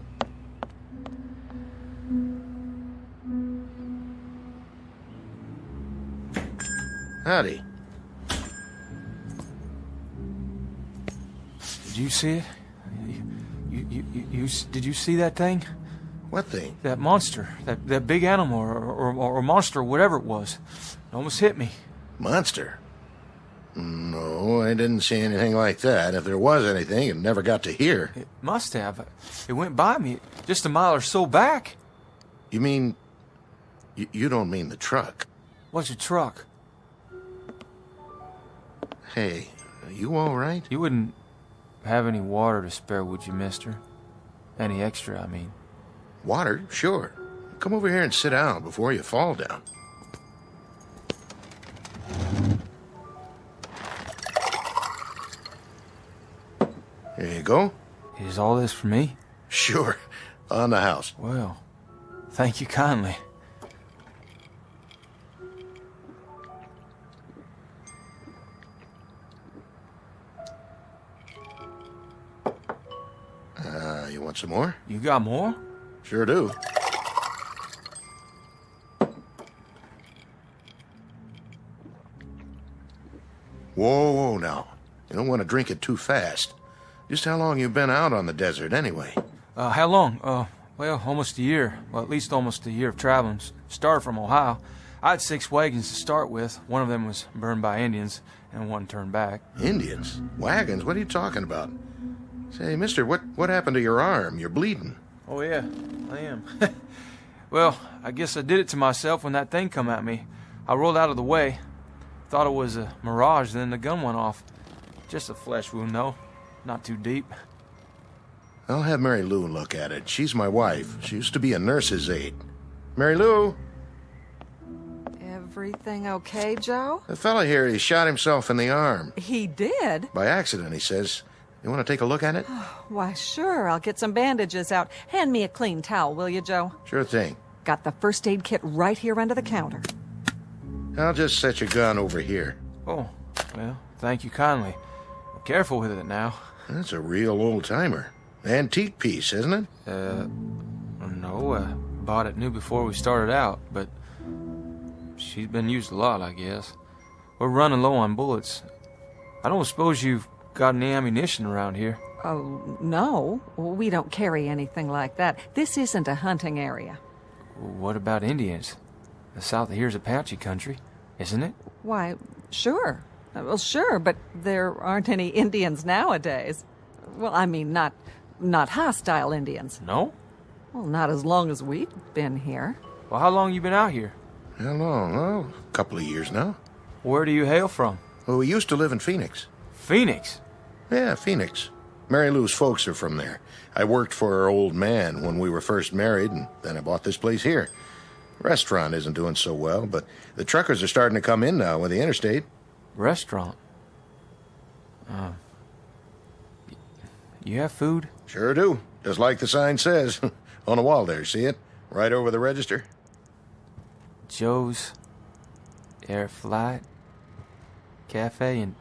Howdy. Did you see it? Did you see that thing? What thing? That monster. That big animal or monster, whatever it was. It almost hit me. Monster? No, I didn't see anything like that. If there was anything, it never got to here. It must have. It went by me just a mile or so back. You mean... You don't mean the truck? What's a truck? Hey, are you all right? You wouldn't have any water to spare, would you, mister? Any extra, I mean. Water? Sure. Come over here and sit down before you fall down. Here you go. Is all this for me? Sure. On the house. Well, thank you kindly. You want some more? You got more? Sure do. Whoa, now. You don't want to drink it too fast. Just how long you been out on the desert, anyway? How long? Well, almost a year. Well, at least almost a year of traveling. Started from Ohio. I had 6 wagons to start with. One of them was burned by Indians, and one turned back. Indians? Wagons? What are you talking about? Say, mister, what happened to your arm? You're bleeding. Oh, yeah, I am. Well, I guess I did it to myself when that thing come at me. I rolled out of the way. Thought it was a mirage, then the gun went off. Just a flesh wound, though. Not too deep. I'll have Mary Lou look at it. She's my wife. She used to be a nurse's aide. Mary Lou? Everything okay, Joe? The fella here, he shot himself in the arm. He did? By accident, he says. You want to take a look at it? Why, sure. I'll get some bandages out. Hand me a clean towel, will you, Joe? Sure thing. Got the first aid kit right here under the counter. I'll just set your gun over here. Oh, well, thank you kindly. Be careful with it now. That's a real old-timer. Antique piece, isn't it? No, bought it new before we started out, but she's been used a lot, I guess. We're running low on bullets. I don't suppose you've got any ammunition around here? Oh, no. We don't carry anything like that. This isn't a hunting area. What about Indians? The south of here's Apache country, isn't it? Why, sure. Well, sure, but there aren't any Indians nowadays. Well, I mean, not hostile Indians. No? Well, not as long as we've been here. Well, how long you been out here? How long? Oh, a couple of years now. Where do you hail from? Well, we used to live in Phoenix. Phoenix? Yeah, Phoenix. Mary Lou's folks are from there. I worked for her old man when we were first married, and then I bought this place here. Restaurant isn't doing so well, but the truckers are starting to come in now with the interstate. Restaurant? You have food? Sure do. Just like the sign says. On the wall there, see it? Right over the register. Joe's Air Flight Cafe and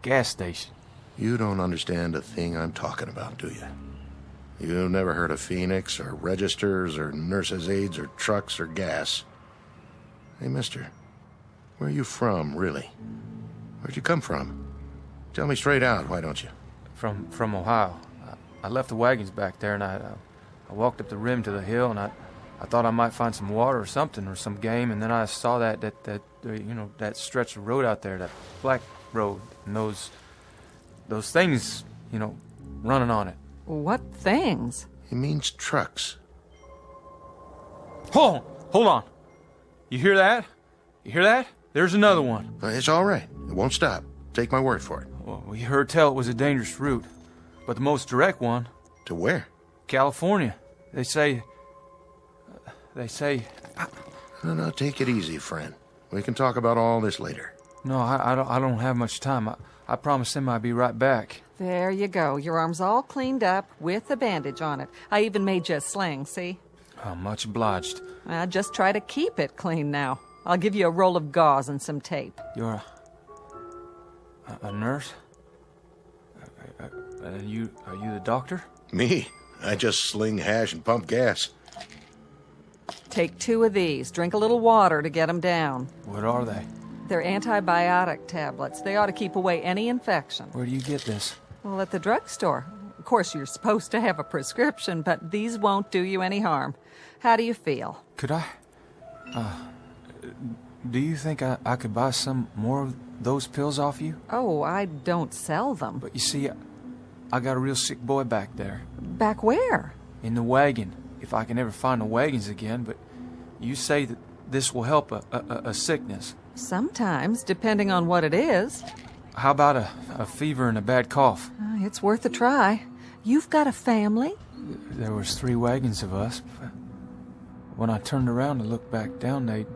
gas station. You don't understand a thing I'm talking about, do you? You've never heard of Phoenix, or registers, or nurses' aides, or trucks, or gas. Hey, mister, where are you from, really? Where'd you come from? Tell me straight out, why don't you? From Ohio. I left the wagons back there, and I walked up the rim to the hill, and I thought I might find some water or something, or some game, and then I saw that stretch of road out there, that black road, and those things, running on it. What things? He means trucks. Hold on. You hear that? You hear that? There's another one. It's all right. It won't stop. Take my word for it. Well, we heard tell it was a dangerous route, but the most direct one. To where? California. They say... No, take it easy, friend. We can talk about all this later. No, I don't have much time. I promised them I'd be right back. There you go. Your arm's all cleaned up with a bandage on it. I even made you a sling, see? Oh, much obliged. Just try to keep it clean now. I'll give you a roll of gauze and some tape. You're a nurse? Are you the doctor? Me? I just sling hash and pump gas. Take 2 of these. Drink a little water to get them down. What are they? They're antibiotic tablets. They ought to keep away any infection. Where do you get this? Well, at the drugstore. Of course, you're supposed to have a prescription, but these won't do you any harm. How do you feel? Could I? Do you think I could buy some more of those pills off you? Oh, I don't sell them. But you see, I got a real sick boy back there. Back where? In the wagon. If I can ever find the wagons again, but you say that this will help a sickness. Sometimes, depending on what it is. How about a fever and a bad cough? It's worth a try. You've got a family? There was 3 wagons of us. But when I turned around to look back down, they'd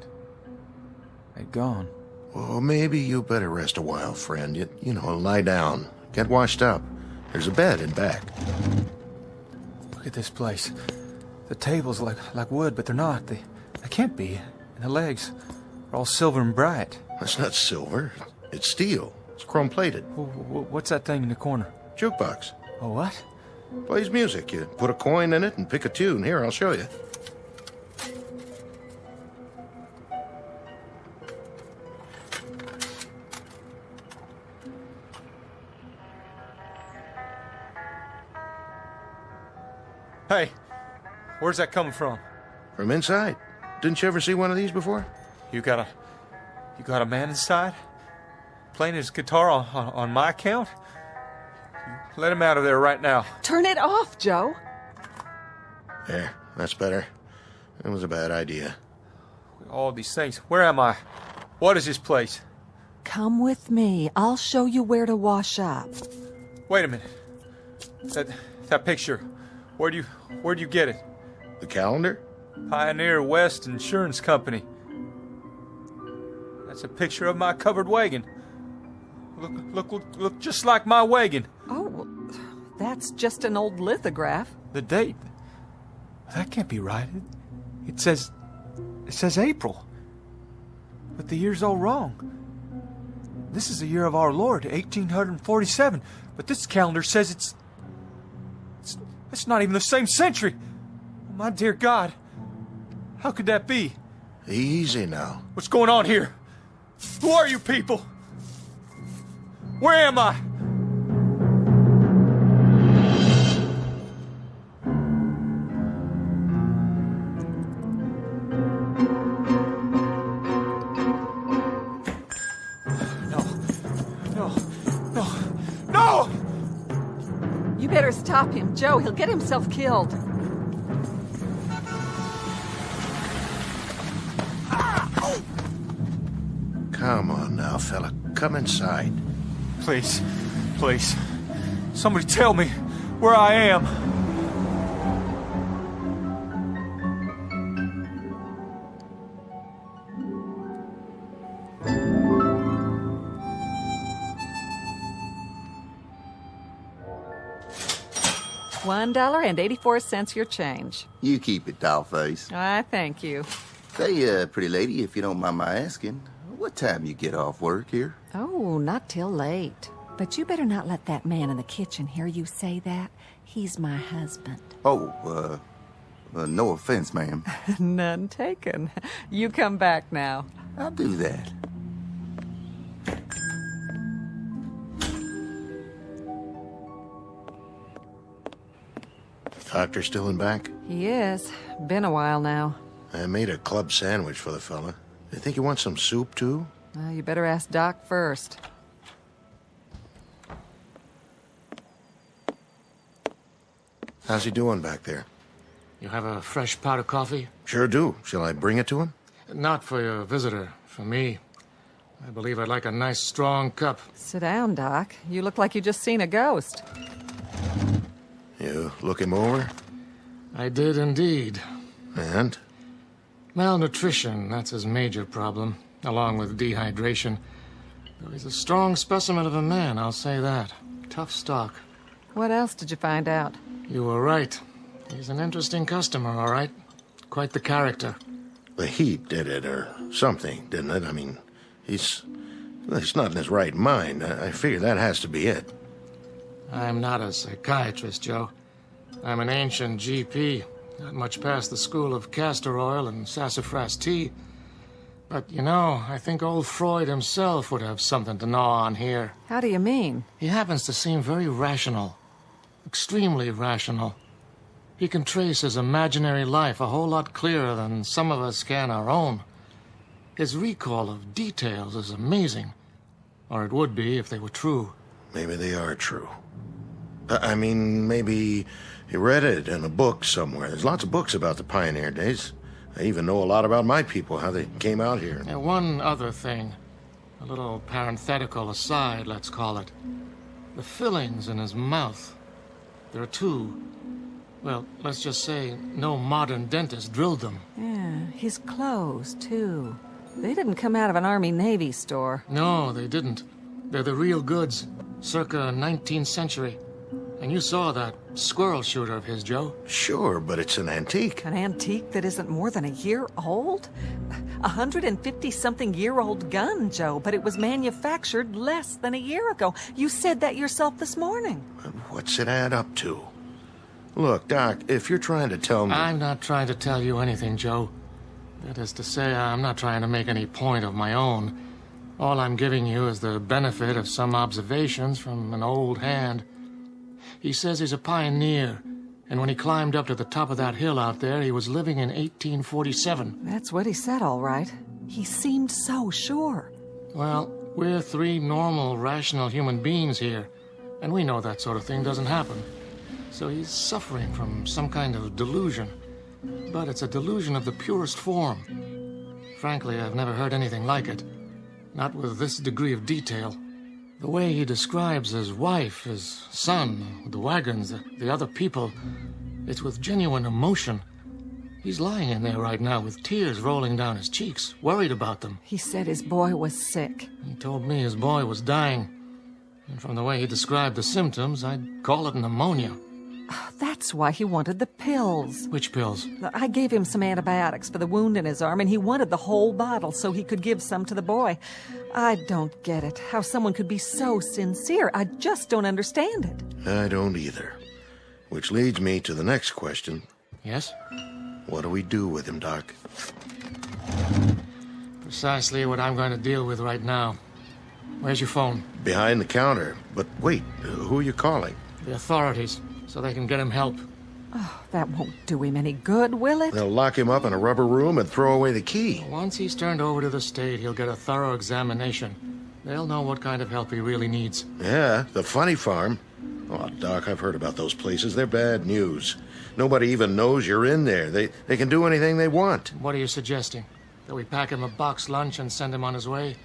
gone. Well, maybe you better rest a while, friend. Lie down. Get washed up. There's a bed in back. Look at this place. The tables like wood, but they're not. They can't be. And the legs are all silver and bright. That's not silver. It's steel. It's chrome-plated. What's that thing in the corner? Jukebox. A what? Plays music. You put a coin in it and pick a tune. Here, I'll show you. Hey, where's that coming from? From inside. Didn't you ever see one of these before? You got a man inside? Playing his guitar on my account? Let him out of there right now. Turn it off, Joe. There, that's better. It was a bad idea. All these things. Where am I? What is this place? Come with me. I'll show you where to wash up. Wait a minute. That picture. Where'd you get it? The calendar? Pioneer West Insurance Company. That's a picture of my covered wagon. Look just like my wagon. Oh, that's just an old lithograph. The date. That can't be right. It says April. But the year's all wrong. This is the year of our Lord, 1847. But this calendar says it's not even the same century. Oh, my dear God. How could that be? Easy now. What's going on here? Who are you people? Where am I? No! You better stop him, Joe. He'll get himself killed. Come on now, fella. Come inside. Please. Somebody tell me where I am. $1.84 your change. You keep it, dollface. I thank you. Say, pretty lady, if you don't mind my asking, what time you get off work here? Oh, not till late. But you better not let that man in the kitchen hear you say that. He's my husband. Oh, no offense, ma'am. None taken. You come back now. I'll do that. Doctor still in back? He is. Been a while now. I made a club sandwich for the fella. You think you want some soup, too? You better ask Doc first. How's he doing back there? You have a fresh pot of coffee? Sure do. Shall I bring it to him? Not for your visitor, for me. I believe I'd like a nice, strong cup. Sit down, Doc. You look like you just seen a ghost. You look him over? I did indeed. And? Malnutrition, that's his major problem, along with dehydration. Though he's a strong specimen of a man, I'll say that. Tough stock. What else did you find out? You were right. He's an interesting customer, all right. Quite the character. The heat did it, or something, didn't it? I mean, he's not in his right mind. I figure that has to be it. I'm not a psychiatrist, Joe. I'm an ancient GP, not much past the school of castor oil and sassafras tea. But, you know, I think old Freud himself would have something to gnaw on here. How do you mean? He happens to seem very rational. Extremely rational. He can trace his imaginary life a whole lot clearer than some of us can our own. His recall of details is amazing. Or it would be if they were true. Maybe they are true. I mean, maybe he read it in a book somewhere. There's lots of books about the pioneer days. I even know a lot about my people, how they came out here. And one other thing. A little parenthetical aside, let's call it. The fillings in his mouth. There are two. Well, let's just say no modern dentist drilled them. Yeah, his clothes, too. They didn't come out of an Army-Navy store. No, they didn't. They're the real goods, circa 19th century. And you saw that squirrel shooter of his, Joe. Sure, but it's an antique. An antique that isn't more than a year old? 150-something-year-old gun, Joe, but it was manufactured less than a year ago. You said that yourself this morning. What's it add up to? Look, Doc, if you're trying to tell me... I'm not trying to tell you anything, Joe. That is to say, I'm not trying to make any point of my own. All I'm giving you is the benefit of some observations from an old hand. He says he's a pioneer, and when he climbed up to the top of that hill out there, he was living in 1847. That's what he said, all right. He seemed so sure. Well, we're three normal, rational human beings here, and we know that sort of thing doesn't happen. So he's suffering from some kind of delusion. But it's a delusion of the purest form. Frankly, I've never heard anything like it. Not with this degree of detail. The way he describes his wife, his son, the wagons, the other people, it's with genuine emotion. He's lying in there right now with tears rolling down his cheeks, worried about them. He said his boy was sick. He told me his boy was dying. And from the way he described the symptoms, I'd call it pneumonia. That's why he wanted the pills. Which pills? I gave him some antibiotics for the wound in his arm, and he wanted the whole bottle so he could give some to the boy. I don't get it. How someone could be so sincere. I just don't understand it. I don't either. Which leads me to the next question. Yes? What do we do with him, Doc? Precisely what I'm going to deal with right now. Where's your phone? Behind the counter. But wait, who are you calling? The authorities, so they can get him help. Oh, that won't do him any good, will it? They'll lock him up in a rubber room and throw away the key. Once he's turned over to the state, he'll get a thorough examination. They'll know what kind of help he really needs. Yeah, the funny farm. Oh, Doc, I've heard about those places. They're bad news. Nobody even knows you're in there. They can do anything they want. What are you suggesting? That we pack him a box lunch and send him on his way?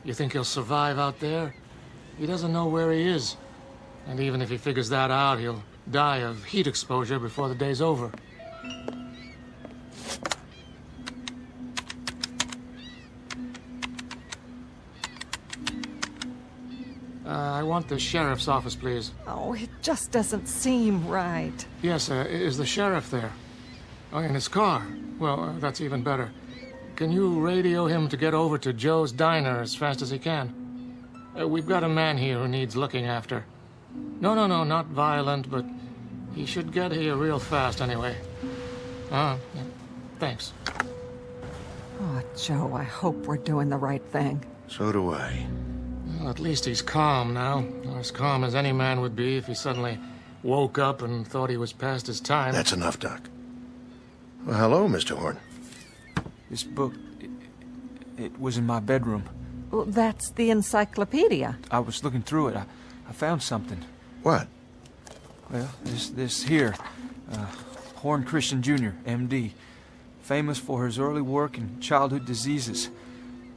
You think he'll survive out there? He doesn't know where he is. And even if he figures that out, he'll die of heat exposure before the day's over. I want the sheriff's office, please. Oh, it just doesn't seem right. Yes, is the sheriff there? Oh, in his car. Well, that's even better. Can you radio him to get over to Joe's Diner as fast as he can? We've got a man here who needs looking after. No, not violent, but he should get here real fast anyway. Yeah. Thanks. Oh, Joe, I hope we're doing the right thing. So do I. Well, at least he's calm now. As calm as any man would be if he suddenly woke up and thought he was past his time. That's enough, Doc. Well, hello, Mr. Horn. This book, it was in my bedroom. Well, that's the encyclopedia. I was looking through it. I found something. What? Well, this here. Horn Christian Jr., M.D., famous for his early work in childhood diseases,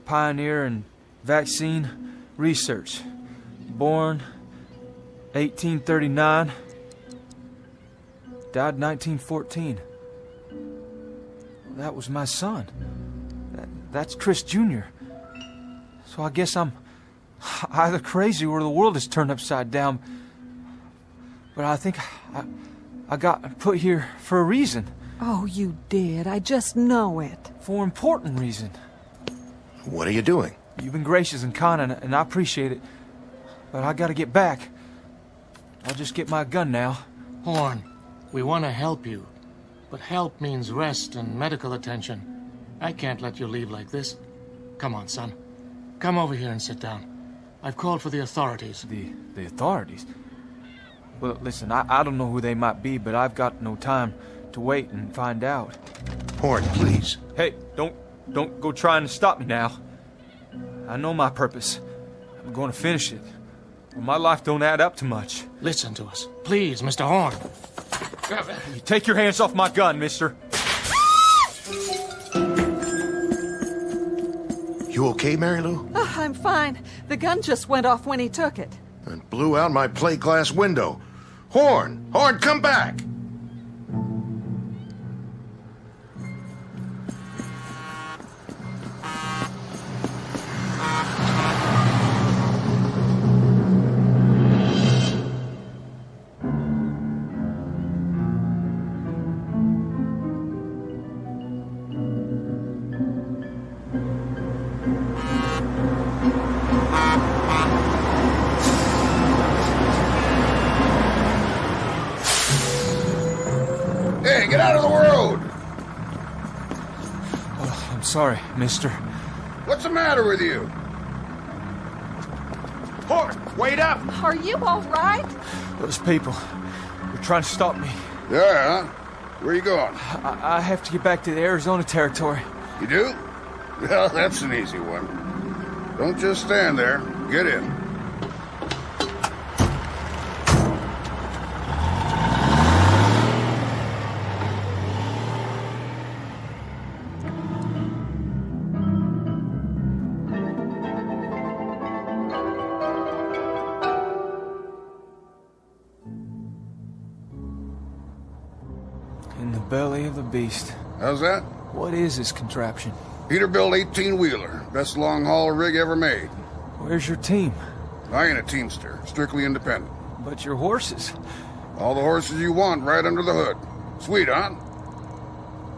pioneer in vaccine research, born 1839, died 1914. That was my son. That's Chris Jr. So I guess I'm either crazy or the world is turned upside down. But I think I got put here for a reason. Oh, you did. I just know it. For an important reason. What are you doing? You've been gracious and kind, and I appreciate it. But I gotta get back. I'll just get my gun now. Horn, we want to help you. But help means rest and medical attention. I can't let you leave like this. Come on, son. Come over here and sit down. I've called for the authorities. The authorities? Well, listen, I don't know who they might be, but I've got no time to wait and find out. Horn, please. Hey, don't go trying to stop me now. I know my purpose. I'm going to finish it. My life don't add up to much. Listen to us. Please, Mr. Horn. You take your hands off my gun, mister. You okay, Mary Lou? Oh, I'm fine. The gun just went off when he took it. It blew out my plate glass window. Horn! Horn, come back! Hey, get out of the road! Oh, I'm sorry, mister. What's the matter with you? Horn, wait up! Are you all right? Those people, they're trying to stop me. Yeah? Where are you going? I have to get back to the Arizona territory. You do? Well, that's an easy one. Don't just stand there. Get in. In the belly of the beast. How's that? What is this contraption? Peterbilt 18-wheeler. Best long-haul rig ever made. Where's your team? I ain't a teamster. Strictly independent. But your horses. All the horses you want right under the hood. Sweet, huh?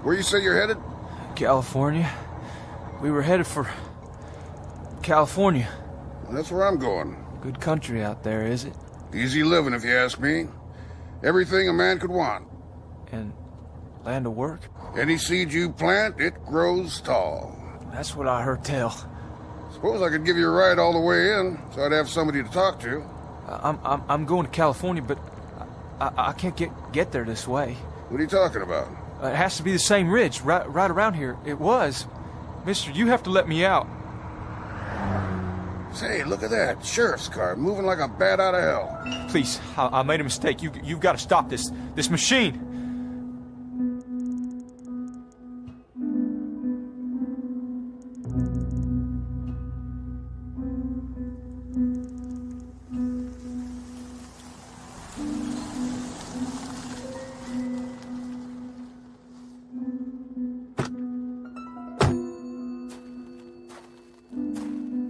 Where you say you're headed? California. We were headed for California. That's where I'm going. Good country out there, is it? Easy living, if you ask me. Everything a man could want. And land of work? Any seed you plant, it grows tall. That's what I heard tell. Suppose I could give you a ride all the way in, so I'd have somebody to talk to. I'm going to California, but I can't get there this way. What are you talking about? It has to be the same ridge, right around here. It was. Mister, you have to let me out. Say, look at that. Sheriff's car, moving like a bat out of hell. Please, I made a mistake. You've got to stop this machine.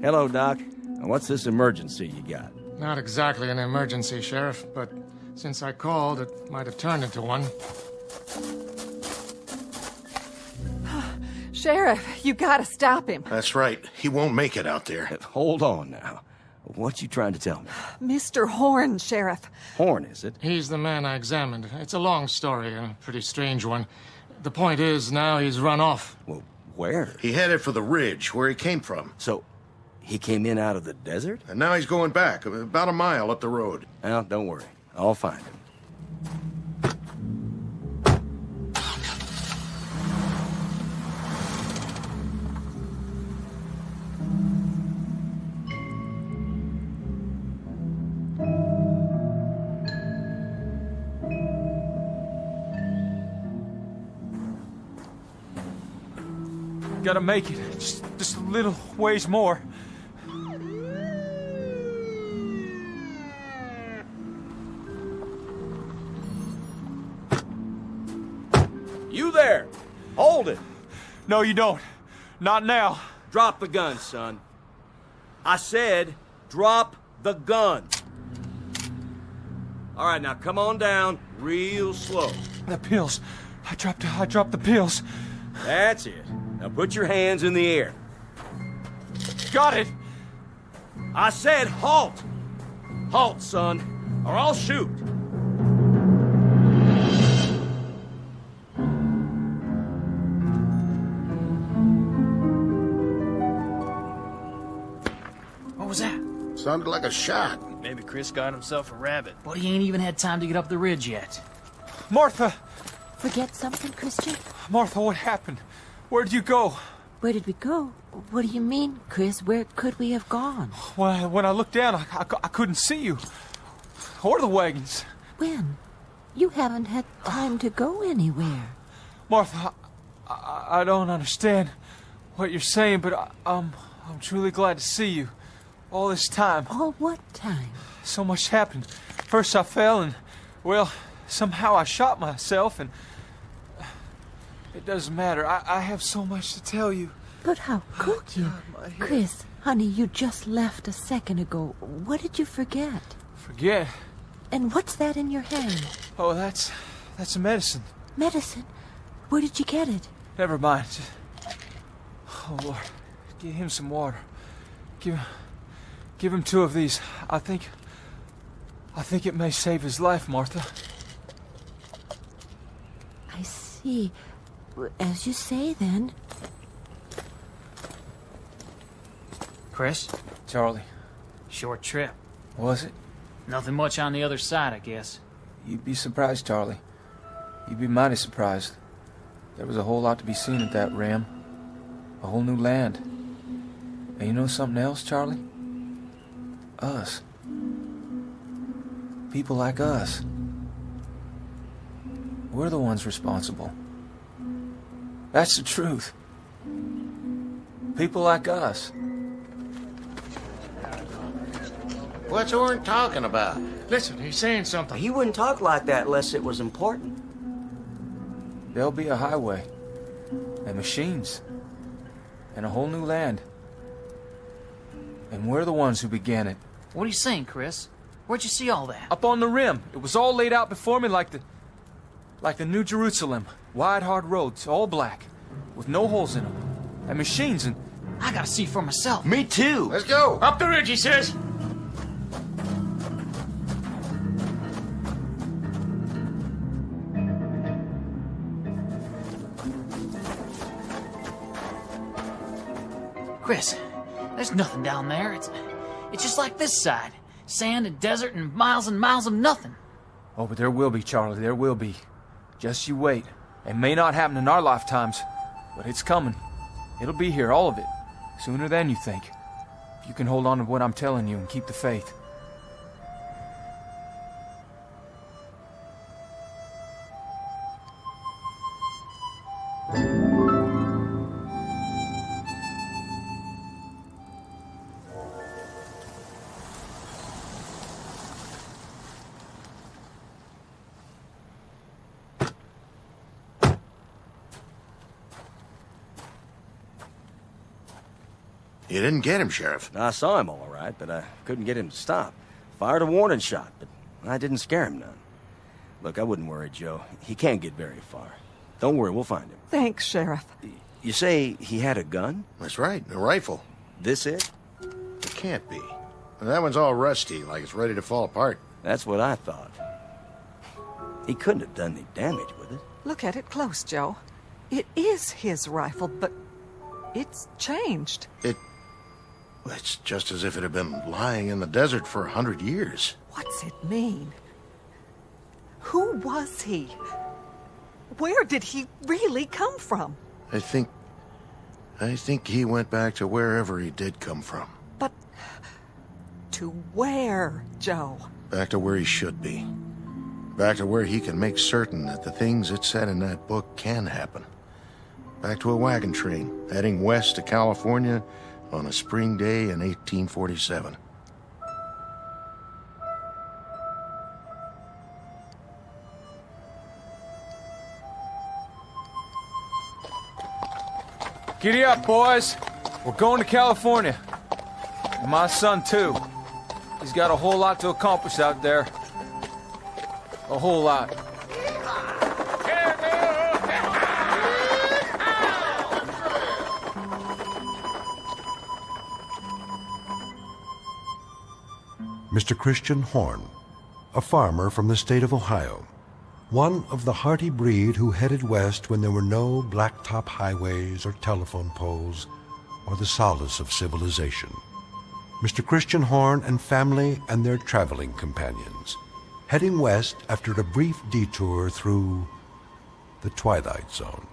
Hello, Doc. What's this emergency you got? Not exactly an emergency, Sheriff, but since I called, it might have turned into one. Sheriff, you gotta stop him. That's right. He won't make it out there. Hold on now. What you trying to tell me? Mr. Horn, Sheriff. Horn, is it? He's the man I examined. It's a long story, a pretty strange one. The point is, now he's run off. Well, where? He headed for the ridge, where he came from. So, he came in out of the desert? And now he's going back, about a mile up the road. Well, don't worry. I'll find him. Gotta make it. Just a little ways more. You there! Hold it! No, you don't. Not now. Drop the gun, son. I said, drop the gun. All right, now come on down real slow. The pills. I dropped the pills. That's it. Now put your hands in the air. Got it! I said halt! Halt, son, or I'll shoot. What was that? Sounded like a shot. Maybe Chris got himself a rabbit. But he ain't even had time to get up the ridge yet. Martha! Forget something, Christian? Martha, what happened? Where'd you go? Where did we go? What do you mean, Chris? Where could we have gone? When I looked down, I couldn't see you. Or the wagons. When? You haven't had time to go anywhere. Martha, I don't understand what you're saying, but I'm truly glad to see you. All this time. All what time? So much happened. First I fell and, well, somehow I shot myself and... It doesn't matter. I have so much to tell you. But how could you? Chris, honey, you just left a second ago. What did you forget? Forget? And what's that in your hand? Oh, that's a medicine. Medicine? Where did you get it? Never mind. Oh, Lord. Give him some water. Give him 2 of these. I think it may save his life, Martha. I see. As you say, then. Chris? Charlie. Short trip. Was it? Nothing much on the other side, I guess. You'd be surprised, Charlie. You'd be mighty surprised. There was a whole lot to be seen at that ram. A whole new land. And you know something else, Charlie? Us. People like us. We're the ones responsible. That's the truth. People like us. What's Orrin talking about? Listen, he's saying something. He wouldn't talk like that unless it was important. There'll be a highway. And machines. And a whole new land. And we're the ones who began it. What are you saying, Chris? Where'd you see all that? Up on the rim. It was all laid out before me like the New Jerusalem. Wide, hard roads, all black, with no holes in them. And machines and... I gotta see for myself. Me too. Let's go. Up the ridge, he says. Chris, there's nothing down there. It's just like this side. Sand and desert and miles of nothing. Oh, but there will be, Charlie, there will be. Just you wait. It may not happen in our lifetimes, but it's coming. It'll be here, all of it. Sooner than you think. If you can hold on to what I'm telling you and keep the faith. You didn't get him, Sheriff. I saw him all right, but I couldn't get him to stop. Fired a warning shot, but I didn't scare him none. Look, I wouldn't worry, Joe. He can't get very far. Don't worry, we'll find him. Thanks, Sheriff. You say he had a gun? That's right, a rifle. This it? It can't be. That one's all rusty, like it's ready to fall apart. That's what I thought. He couldn't have done any damage with it. Look at it close, Joe. It is his rifle, but it's changed. It's just as if it had been lying in the desert for 100 years. What's it mean? Who was he? Where did he really come from? I think he went back to wherever he did come from. But to where, Joe? Back to where he should be. Back to where he can make certain that the things it said in that book can happen. Back to a wagon train, heading west to California on a spring day in 1847. Giddy up, boys. We're going to California. And my son, too. He's got a whole lot to accomplish out there. A whole lot. Mr. Christian Horn, a farmer from the state of Ohio, one of the hearty breed who headed west when there were no blacktop highways or telephone poles or the solace of civilization. Mr. Christian Horn and family and their traveling companions, heading west after a brief detour through the Twilight Zone.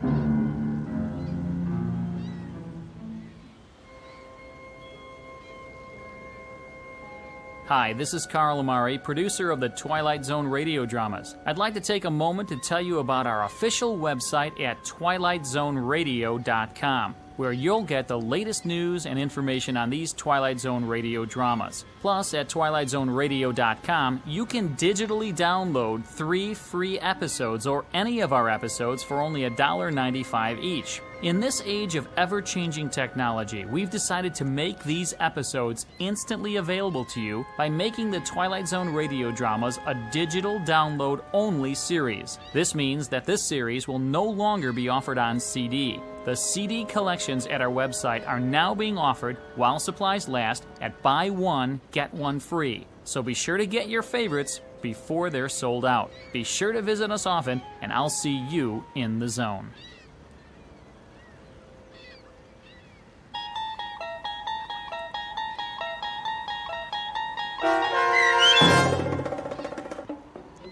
Hi, this is Carl Amari, producer of the Twilight Zone radio dramas. I'd like to take a moment to tell you about our official website at twilightzoneradio.com, where you'll get the latest news and information on these Twilight Zone radio dramas. Plus, at twilightzoneradio.com, you can digitally download 3 free episodes or any of our episodes for only $1.95 each. In this age of ever-changing technology, we've decided to make these episodes instantly available to you by making the Twilight Zone radio dramas a digital download-only series. This means that this series will no longer be offered on CD. The CD collections at our website are now being offered, while supplies last, at buy one, get one free. So be sure to get your favorites before they're sold out. Be sure to visit us often, and I'll see you in the zone.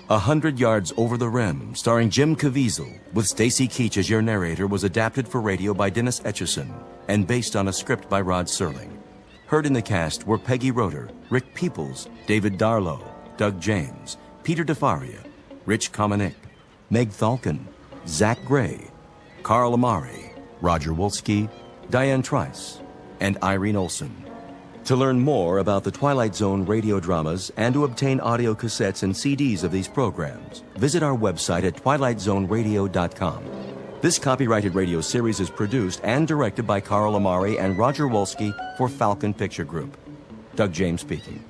A 100 Yards Over the Rim, starring Jim Caviezel, with Stacy Keach as your narrator, was adapted for radio by Dennis Etchison and based on a script by Rod Serling. Heard in the cast were Peggy Roeder, Rick Peoples, David Darlow, Doug James, Peter DeFaria, Rich Komenick, Meg Thalken, Zach Gray, Carl Amari, Roger Wolski, Diane Trice, and Irene Olson. To learn more about the Twilight Zone radio dramas and to obtain audio cassettes and CDs of these programs, visit our website at twilightzoneradio.com. This copyrighted radio series is produced and directed by Carl Amari and Roger Wolski for Falcon Picture Group. Doug James speaking.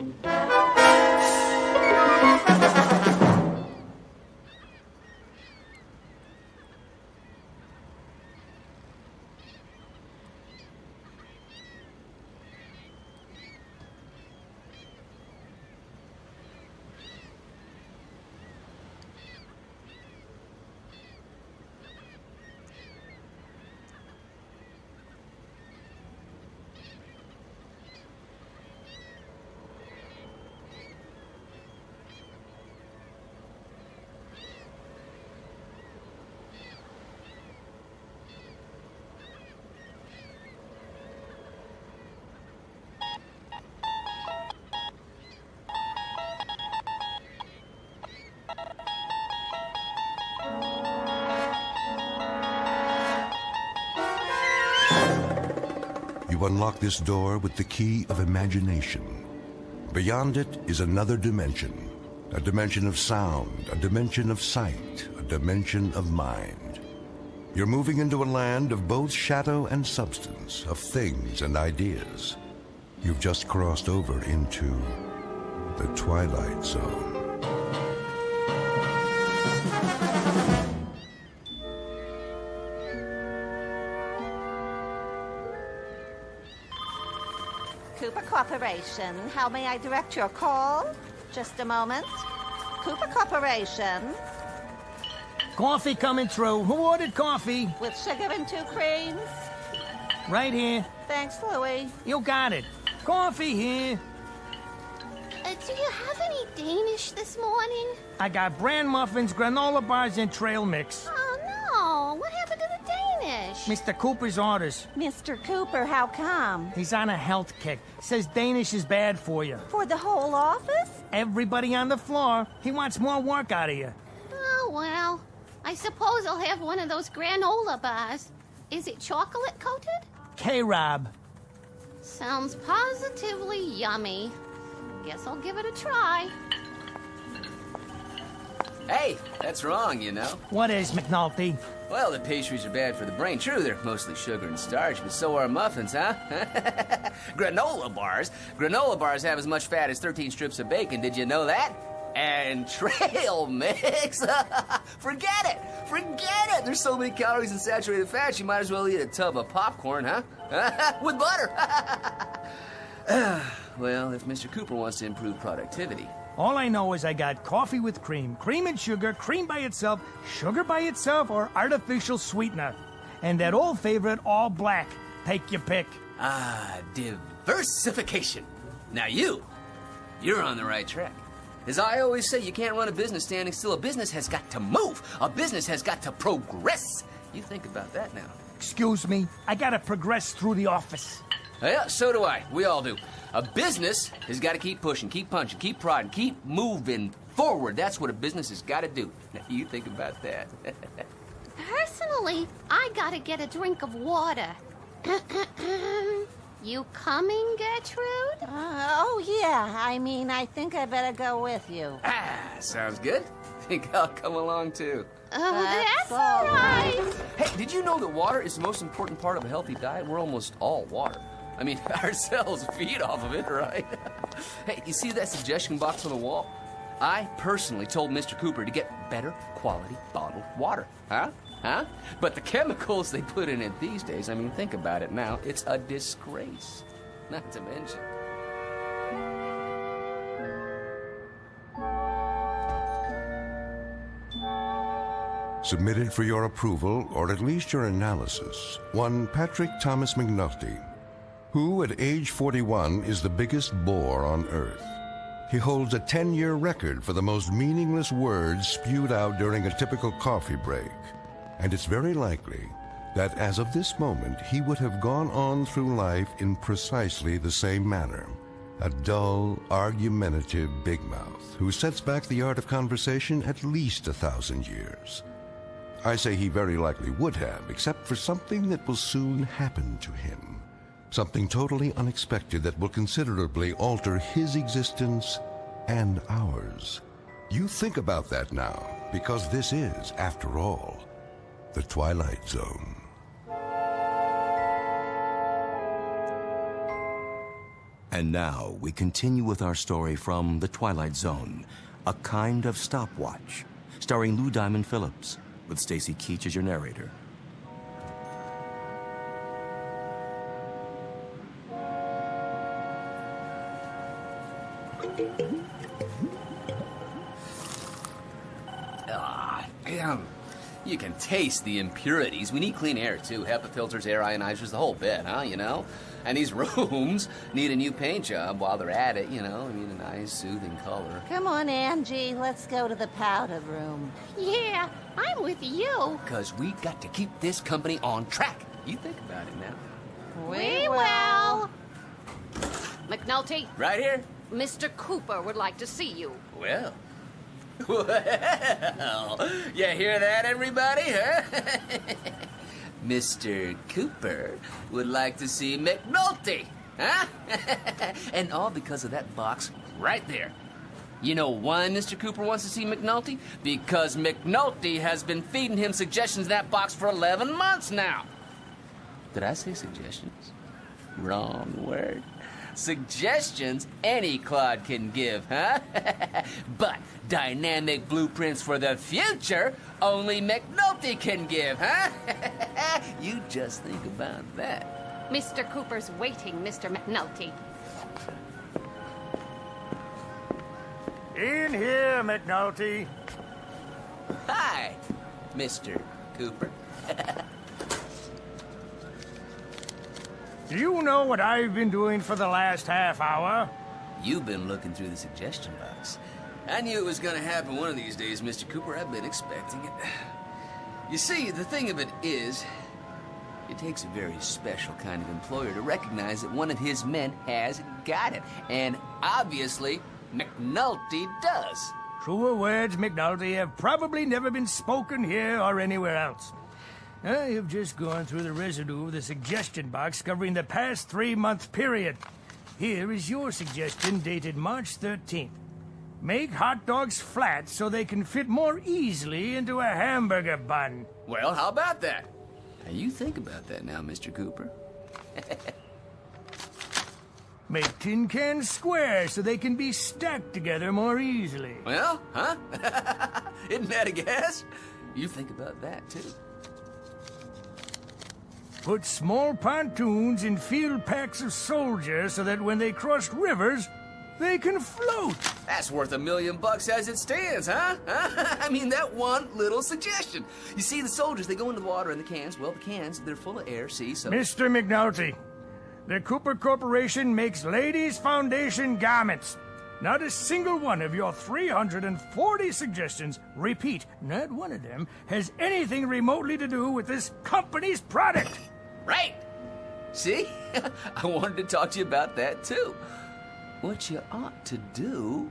You unlock this door with the key of imagination. Beyond it is another dimension, a dimension of sound, a dimension of sight, a dimension of mind. You're moving into a land of both shadow and substance, of things and ideas. You've just crossed over into The Twilight Zone. Cooper Corporation, how may I direct your call? Just a moment. Cooper Corporation. Coffee coming through. Who ordered coffee? With sugar and 2 creams. Right here. Thanks, Louie. You got it. Coffee here. Do you have any Danish this morning? I got bran muffins, granola bars, and trail mix. Oh, no. What happened to the Danish? Mr. Cooper's orders. Mr. Cooper, how come? He's on a health kick. Says Danish is bad for you. For the whole office? Everybody on the floor. He wants more work out of you. Oh, well. I suppose I'll have one of those granola bars. Is it chocolate coated? K-Rob. Sounds positively yummy. Guess I'll give it a try. Hey, that's wrong, you know. What is, McNulty? Well, the pastries are bad for the brain. True, they're mostly sugar and starch, but so are muffins, huh? Granola bars? Granola bars have as much fat as 13 strips of bacon. Did you know that? And trail mix? Forget it! Forget it! There's so many calories and saturated fats, you might as well eat a tub of popcorn, huh? With butter! Well, if Mr. Cooper wants to improve productivity... All I know is I got coffee with cream, cream and sugar, cream by itself, sugar by itself, or artificial sweetener. And that old favorite, all black. Take your pick. Ah, diversification. Now you're on the right track. As I always say, you can't run a business standing still. A business has got to move. A business has got to progress. You think about that now. Excuse me, I gotta progress through the office. Yeah, so do I. We all do. A business has got to keep pushing, keep punching, keep prodding, keep moving forward. That's what a business has got to do. Now, you think about that. Personally, I gotta get a drink of water. You coming, Gertrude? Oh, yeah. I think I better go with you. Ah, sounds good. Think I'll come along, too. Oh, that's all right. Hey, did you know that water is the most important part of a healthy diet? We're almost all water. I mean, our cells feed off of it, right? Hey, you see that suggestion box on the wall? I personally told Mr. Cooper to get better quality bottled water. Huh? But the chemicals they put in it these days, I mean, think about it now. It's a disgrace. Not to mention... Submitted for your approval, or at least your analysis, one Patrick Thomas McNulty, who at age 41 is the biggest bore on Earth. He holds a 10-year record for the most meaningless words spewed out during a typical coffee break. And it's very likely that as of this moment, he would have gone on through life in precisely the same manner. A dull, argumentative big mouth who sets back the art of conversation at least 1,000 years. I say he very likely would have, except for something that will soon happen to him. Something totally unexpected that will considerably alter his existence and ours. You think about that now, because this is, after all, the Twilight Zone. And now we continue with our story from The Twilight Zone, A Kind of Stopwatch, starring Lou Diamond Phillips, with Stacy Keach as your narrator. Damn. You can taste the impurities. We need clean air, too. HEPA filters, air ionizers, the whole bit, huh, you know? And these rooms need a new paint job while they're at it, you know? I mean, a nice, soothing color. Come on, Angie. Let's go to the powder room. Yeah, I'm with you. Because we've got to keep this company on track. You think about it now. We will. McNulty? Right here? Mr. Cooper would like to see you. Well, you hear that, everybody, huh? Mr. Cooper would like to see McNulty, huh? And all because of that box right there. You know why Mr. Cooper wants to see McNulty? Because McNulty has been feeding him suggestions in that box for 11 months now. Did I say suggestions? Wrong word. Suggestions any clod can give, huh? But dynamic blueprints for the future, only McNulty can give, huh? You just think about that. Mr. Cooper's waiting, Mr. McNulty. In here, McNulty. Hi, Mr. Cooper. Do you know what I've been doing for the last half hour? You've been looking through the suggestion box. I knew it was going to happen one of these days, Mr. Cooper. I've been expecting it. You see, the thing of it is, it takes a very special kind of employer to recognize that one of his men has got it. And obviously, McNulty does. Truer words, McNulty, have probably never been spoken here or anywhere else. I have just gone through the residue of the suggestion box covering the past 3-month period. Here is your suggestion dated March 13th. Make hot dogs flat so they can fit more easily into a hamburger bun. Well, how about that? Now, you think about that now, Mr. Cooper. Make tin cans square so they can be stacked together more easily. Well, huh? Isn't that a guess? You think about that, too. Put small pontoons in field packs of soldiers so that when they cross rivers, they can float. That's worth $1 million as it stands, huh? I mean, that one little suggestion. You see, the soldiers, they go into the water in the cans. Well, the cans, they're full of air, see, so... Mr. McNulty, the Cooper Corporation makes ladies' foundation garments. Not a single one of your 340 suggestions, repeat, not one of them, has anything remotely to do with this company's product. Right. See? I wanted to talk to you about that, too. What you ought to do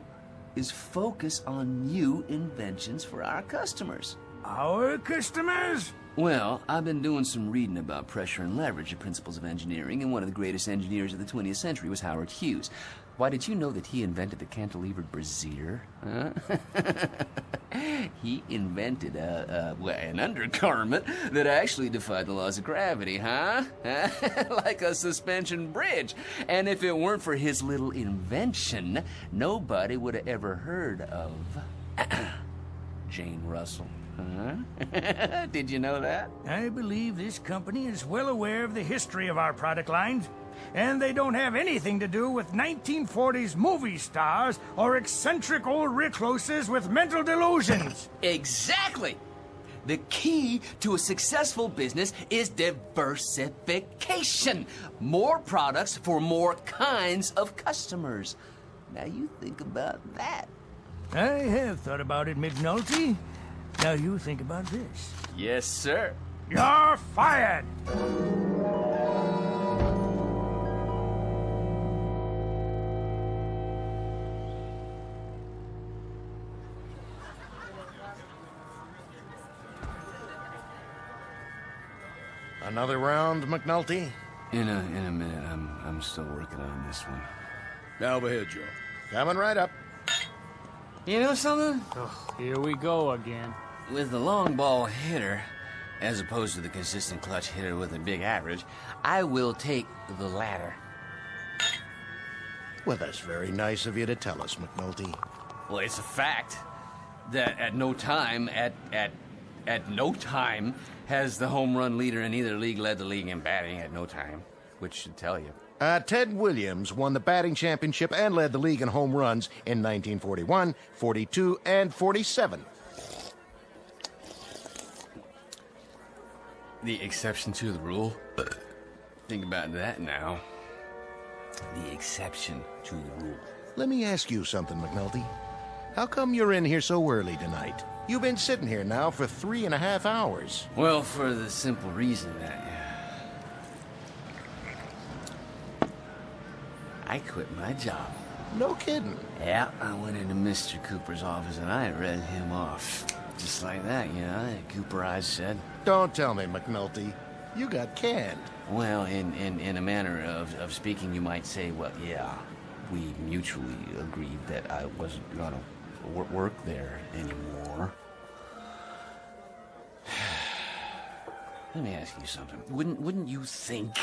is focus on new inventions for our customers. Our customers? Well, I've been doing some reading about pressure and leverage, the principles of engineering, and one of the greatest engineers of the 20th century was Howard Hughes. Why, did you know that he invented the cantilevered brassiere? Huh? He invented an undergarment that actually defied the laws of gravity, huh? Like a suspension bridge. And if it weren't for his little invention, nobody would have ever heard of Jane Russell. Huh? Did you know that? I believe this company is well aware of the history of our product lines, and they don't have anything to do with 1940s movie stars or eccentric old recluses with mental delusions. Exactly! The key to a successful business is diversification. More products for more kinds of customers. Now you think about that. I have thought about it, McNulty. Now you think about this. Yes, sir. You're fired! Another round, McNulty? In a minute. I'm still working on this one. Now ahead, Joe. Coming right up. You know something? Oh, here we go again. With the long ball hitter, as opposed to the consistent clutch hitter with a big average, I will take the latter. Well, that's very nice of you to tell us, McNulty. Well, it's a fact that at no time has the home run leader in either league led the league in batting at no time, which should tell you. Ted Williams won the batting championship and led the league in home runs in 1941, 42, and 47. The exception to the rule? Think about that now. The exception to the rule. Let me ask you something, McNulty. How come you're in here so early tonight? You've been sitting here now for 3.5 hours. Well, for the simple reason that I quit my job. No kidding. Yeah, I went into Mr. Cooper's office and I read him off. Just like that, you know, Cooper, I said. Don't tell me, McNulty. You got canned. Well, in a manner of speaking, you might say, well, yeah, we mutually agreed that I wasn't going to work there anymore. Let me ask you something. Wouldn't you think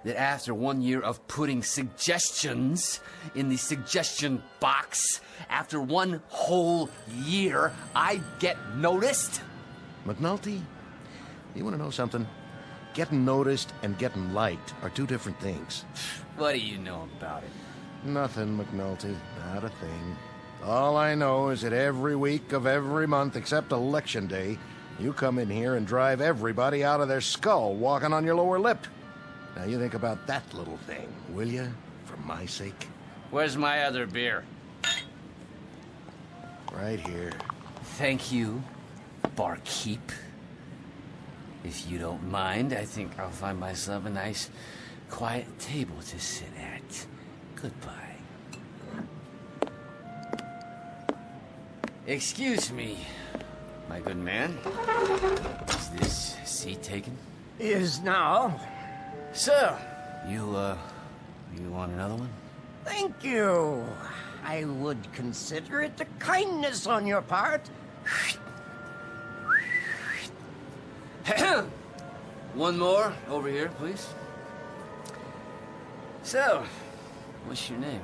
that after 1 year of putting suggestions in the suggestion box, after 1 whole year, I get noticed? McNulty, you want to know something? Getting noticed and getting liked are 2 different things. What do you know about it? Nothing, McNulty. Not a thing. All I know is that every week of every month except Election Day, you come in here and drive everybody out of their skull walking on your lower lip. Now you think about that little thing, will you? For my sake. Where's my other beer? Right here. Thank you, barkeep. If you don't mind, I think I'll find myself a nice, quiet table to sit at. Goodbye. Excuse me, my good man. Is this seat taken? Is now. So, you want another one? Thank you. I would consider it a kindness on your part. One more over here, please. So, what's your name?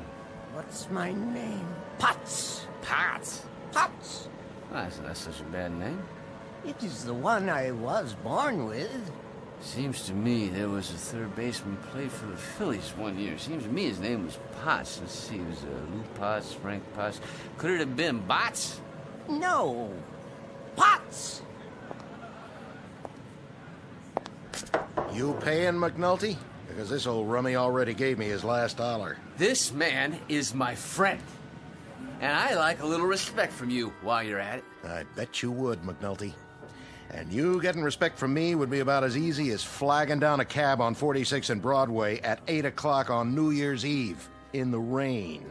What's my name? Potts. Potts? Potts. Oh, that's not such a bad name. It is the one I was born with. Seems to me there was a third baseman who played for the Phillies 1 year. Seems to me his name was Potts. Let's see, it was Lou Potts, Frank Potts. Could it have been Bots? No. Potts. You paying, McNulty? Because this old rummy already gave me his last dollar. This man is my friend. And I like a little respect from you while you're at it. I bet you would, McNulty. And you getting respect from me would be about as easy as flagging down a cab on 46 and Broadway at 8 o'clock on New Year's Eve in the rain.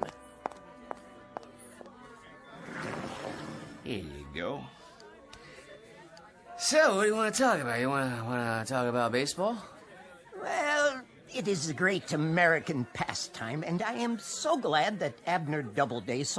Here you go. So, what do you want to talk about? You want to talk about baseball? Well, it is a great American pastime, and I am so glad that Abner Doubleday saw